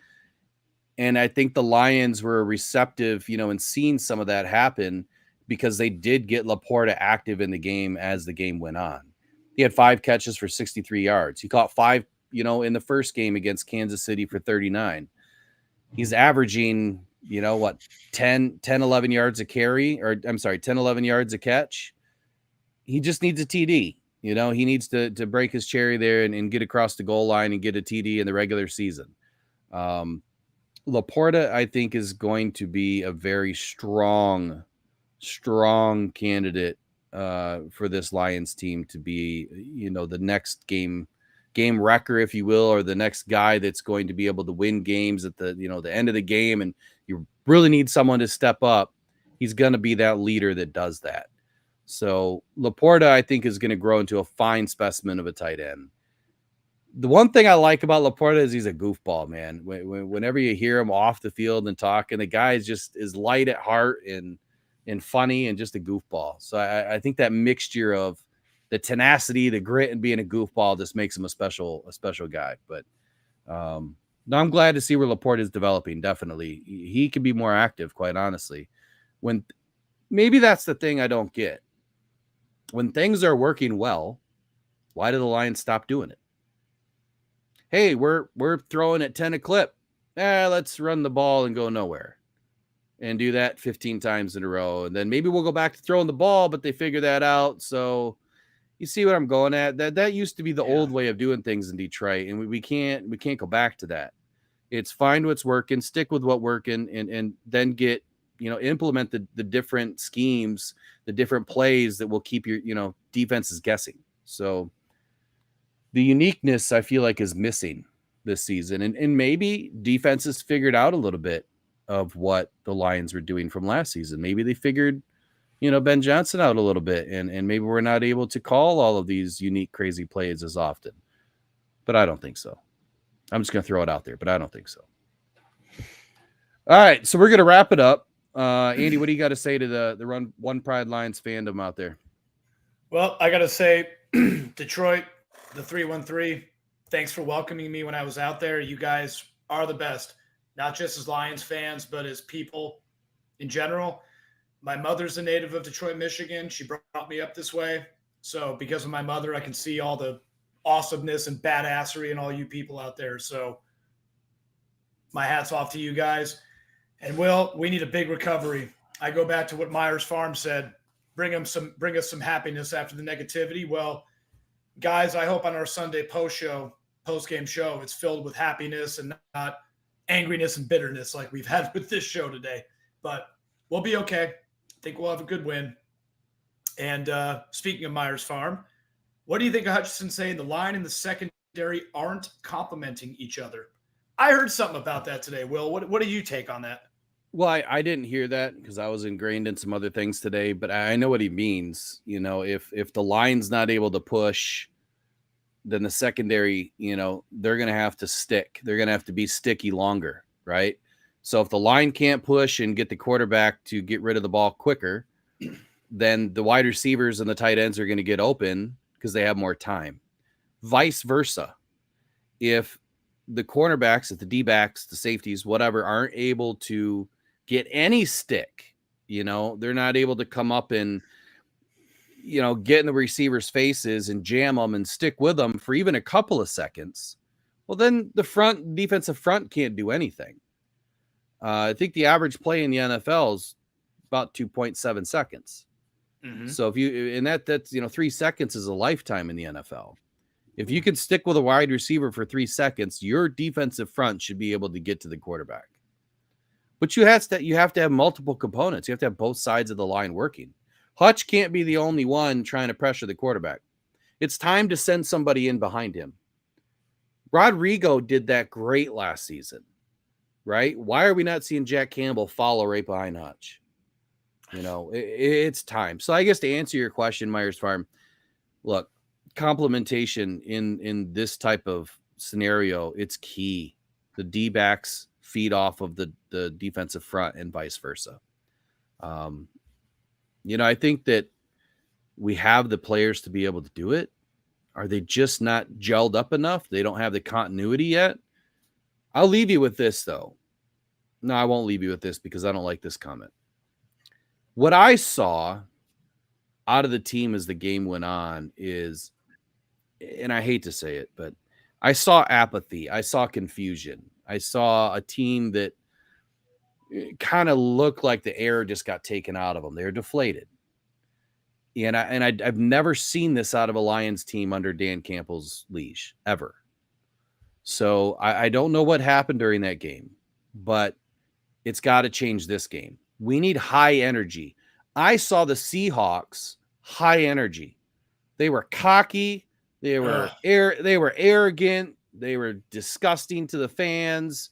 And I think the Lions were receptive, and seeing some of that happen because they did get Laporta active in the game as the game went on. He had 5 catches for 63 yards. He caught 5, in the first game against Kansas City for 39. He's averaging, 10, 11 yards a carry, or 10, 11 yards a catch. He just needs a TD. He needs to break his cherry there and get across the goal line and get a TD in the regular season. Laporta, I think, is going to be a very strong candidate for this Lions team to be, the next game wrecker, if you will, or the next guy that's going to be able to win games at the, the end of the game. And you really need someone to step up. He's going to be that leader that does that. So Laporta, I think, is going to grow into a fine specimen of a tight end. The one thing I like about Laporta is he's a goofball, man. Whenever you hear him off the field and talking, the guy is light at heart and funny and just a goofball. So I think that mixture of the tenacity, the grit, and being a goofball just makes him a special guy. But no, I'm glad to see where Laporta is developing. Definitely, he could be more active. Quite honestly, maybe that's the thing I don't get. When things are working well, why do the Lions stop doing it? Hey, we're throwing at 10 a clip. Let's run the ball and go nowhere. And do that 15 times in a row. And then maybe we'll go back to throwing the ball, but they figure that out. So you see what I'm going at? That used to be the old way of doing things in Detroit. And we can't go back to that. It's find what's working, stick with what's working, and then get, implement the different schemes, the different plays that will keep your, defenses guessing. So the uniqueness, I feel like, is missing this season. And maybe defenses figured out a little bit of what the Lions were doing from last season. Maybe they figured, Ben Johnson out a little bit, and maybe we're not able to call all of these unique, crazy plays as often. But I don't think so. I'm just going to throw it out there, but I don't think so. All right, so we're going to wrap it up. Andy, what do you got to say to the Run One Pride Lions fandom out there? Well, I got to say, Detroit, the 313, thanks for welcoming me when I was out there. You guys are the best, not just as Lions fans, but as people in general. My mother's a native of Detroit, Michigan. She brought me up this way. So because of my mother, I can see all the awesomeness and badassery in all you people out there. So my hat's off to you guys. And Will, we need a big recovery. I go back to what Myers Farm said. Bring us some happiness after the negativity. Well, guys, I hope on our Sunday post-game show, it's filled with happiness and not angriness and bitterness like we've had with this show today. But we'll be okay. I think we'll have a good win. And speaking of Myers Farm, what do you think of Hutchinson saying the line and the secondary aren't complimenting each other? I heard something about that today, Will. What do you take on that? Well, I didn't hear that because I was ingrained in some other things today, but I know what he means. You know, if the line's not able to push, then the secondary, you know, they're going to have to stick. They're going to have to be sticky longer, right? So if the line can't push and get the quarterback to get rid of the ball quicker, then the wide receivers and the tight ends are going to get open because they have more time. Vice versa. If the cornerbacks, if the D-backs, the safeties, whatever, aren't able to get any stick, you know, they're not able to come up and, you know, get in the receivers' faces and jam them and stick with them for even a couple of seconds, well, then the defensive front can't do anything. I think the average play in the NFL is about 2.7 seconds. Mm-hmm. So if you, and that's, you know, 3 seconds is a lifetime in the NFL. If you can stick with a wide receiver for 3 seconds, your defensive front should be able to get to the quarterback. But you have to have multiple components. You have to have both sides of the line working. Hutch can't be the only one trying to pressure the quarterback. It's time to send somebody in behind him. Rodrigo did that great last season, right? Why are we not seeing Jack Campbell follow right behind Hutch? You know, it's time. So I guess to answer your question, Myers Farm, look, complementation in this type of scenario, it's key. The D-backs feed off of the defensive front and vice versa. You know, I think that we have the players to be able to do it. Are they just not gelled up enough? They don't have the continuity yet. I'll leave you with this, though. No, I won't leave you with this because I don't like this comment. What I saw out of the team as the game went on is, and I hate to say it, but I saw apathy. I saw confusion. I saw a team that kind of looked like the air just got taken out of them. They're deflated. And I've never seen this out of a Lions team under Dan Campbell's leash, ever. So I don't know what happened during that game, but it's got to change this game. We need high energy. I saw the Seahawks high energy. They were cocky. They were arrogant. They were disgusting to the fans.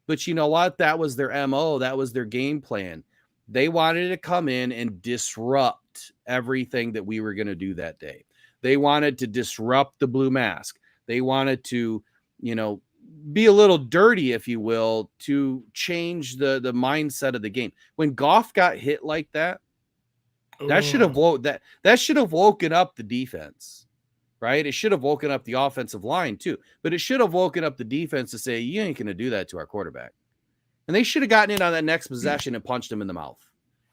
But you know what? That was their MO. That was their game plan. They wanted to come in and disrupt everything that we were going to do that day. They wanted to disrupt the blue mask. They wanted to, you know, be a little dirty, if you will, to change the mindset of the game. When Goff got hit like that, that should have woken up the defense, right? It should have woken up the offensive line too, but it should have woken up the defense to say, you ain't going to do that to our quarterback. And they should have gotten in on that next possession and punched him in the mouth.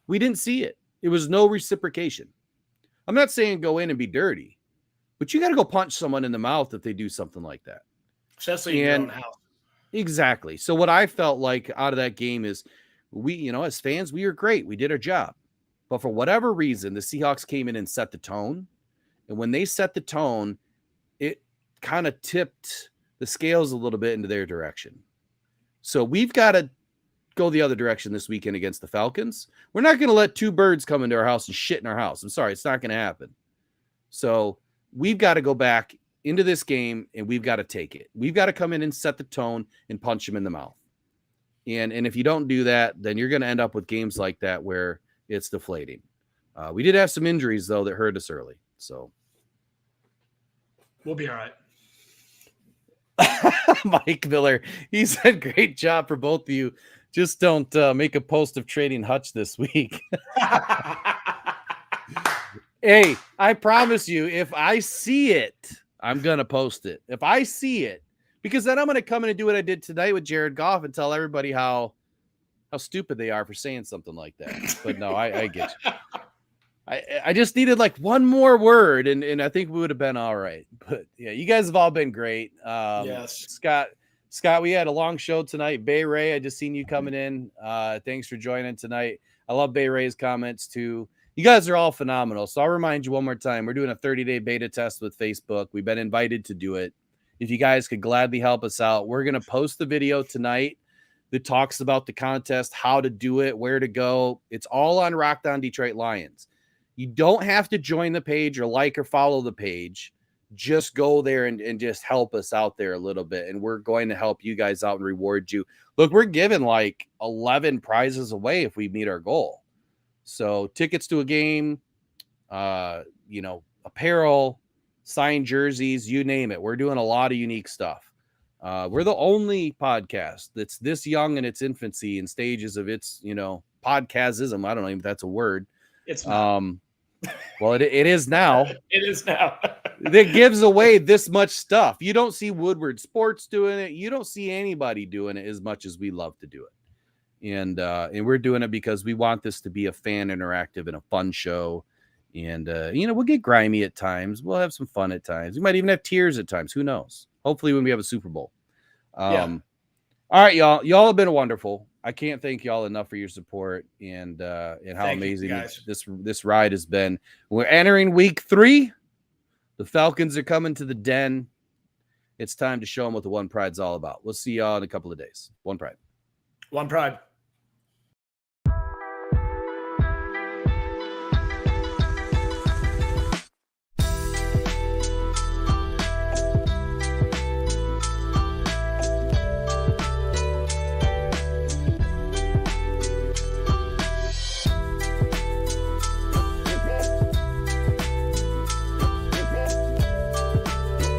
We didn't see it. It was no reciprocation. I'm not saying go in and be dirty, but you got to go punch someone in the mouth if they do something like that. Especially in your own house. Exactly. So what I felt like out of that game is we, you know, as fans, we were great. We did our job. But for whatever reason, the Seahawks came in and set the tone. And when they set the tone, it kind of tipped the scales a little bit into their direction. So we've got to go the other direction this weekend against the Falcons. We're not going to let two birds come into our house and shit in our house. I'm sorry, it's not going to happen. So we've got to go back into this game and we've got to take it. We've got to come in and set the tone and punch them in the mouth. And if you don't do that, then you're going to end up with games like that where it's deflating. We did have some injuries, though, that hurt us early. So we'll be all right. Mike Miller, he said, great job for both of you. Just don't make a post of trading Hutch this week. Hey, I promise you, if I see it, I'm going to post it. If I see it, because then I'm going to come in and do what I did tonight with Jared Goff and tell everybody how stupid they are for saying something like that. But no, I get you. I just needed like one more word, and I think we would have been all right. But yeah, you guys have all been great. Yes. Scott, we had a long show tonight. Bay Ray, I just seen you coming in. Thanks for joining tonight. I love Bay Ray's comments too. You guys are all phenomenal. So I'll remind you one more time. We're doing a 30-day beta test with Facebook. We've been invited to do it. If you guys could gladly help us out, we're going to post the video tonight that talks about the contest, how to do it, where to go. It's all on Rocked On Detroit Lions. You don't have to join the page or like or follow the page. Just go there and just help us out there a little bit. And we're going to help you guys out and reward you. Look, we're giving like 11 prizes away if we meet our goal. So tickets to a game, apparel, signed jerseys, you name it. We're doing a lot of unique stuff. We're the only podcast that's this young in its infancy and stages of its, podcastism. I don't know if that's a word. It's not. Well, it is now. It is now. That gives away this much stuff. You don't see Woodward Sports doing it. You don't see anybody doing it as much as we love to do it. And we're doing it because we want this to be a fan interactive and a fun show. And, we'll get grimy at times. We'll have some fun at times. We might even have tears at times. Who knows? Hopefully when we have a Super Bowl. Yeah. All right, y'all. Y'all have been wonderful. I can't thank y'all enough for your support and how Thank amazing you, guys. this ride has been. We're entering week 3. The Falcons are coming to the den. It's time to show them what the One Pride's all about. We'll see y'all in a couple of days. One Pride. One Pride.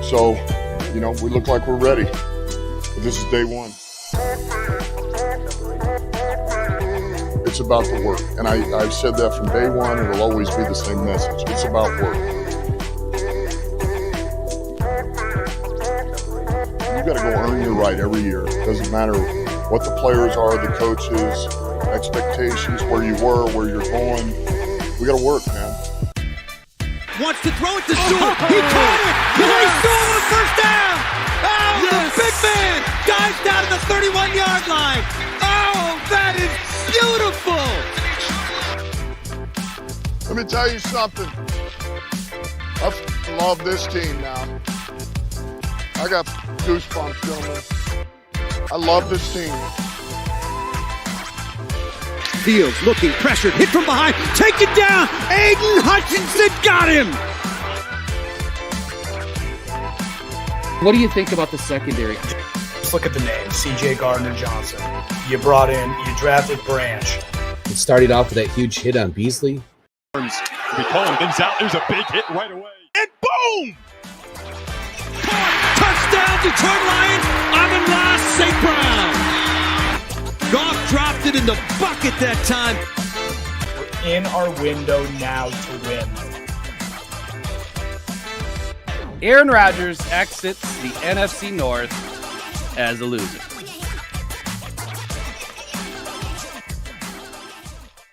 So, we look like we're ready. But this is day one. It's about the work. And I've said that from day one. It'll always be the same message. It's about work. You got to go earn your right every year. It doesn't matter what the players are, the coaches, expectations, where you were, where you're going. We got to work, man. Wants to throw it to Stewart. He caught it. He stole a first down. Oh, yes. The big man dives down to the 31-yard line. Oh, that is beautiful. Let me tell you something. I love this team now. I got goosebumps, gentlemen. I love this team. Fields looking pressured, hit from behind, taken down. Aiden Hutchinson got him. What do you think about the secondary? Just look at the name, C.J. Gardner-Johnson. You drafted Branch. It started off with that huge hit on Beasley. We call him, things out. There's a big hit right away. And boom! Touchdown, Detroit Lions, Amon-Ra St. Brown. Goff dropped it in the bucket that time. We're in our window now to win. Aaron Rodgers exits the NFC North as a loser.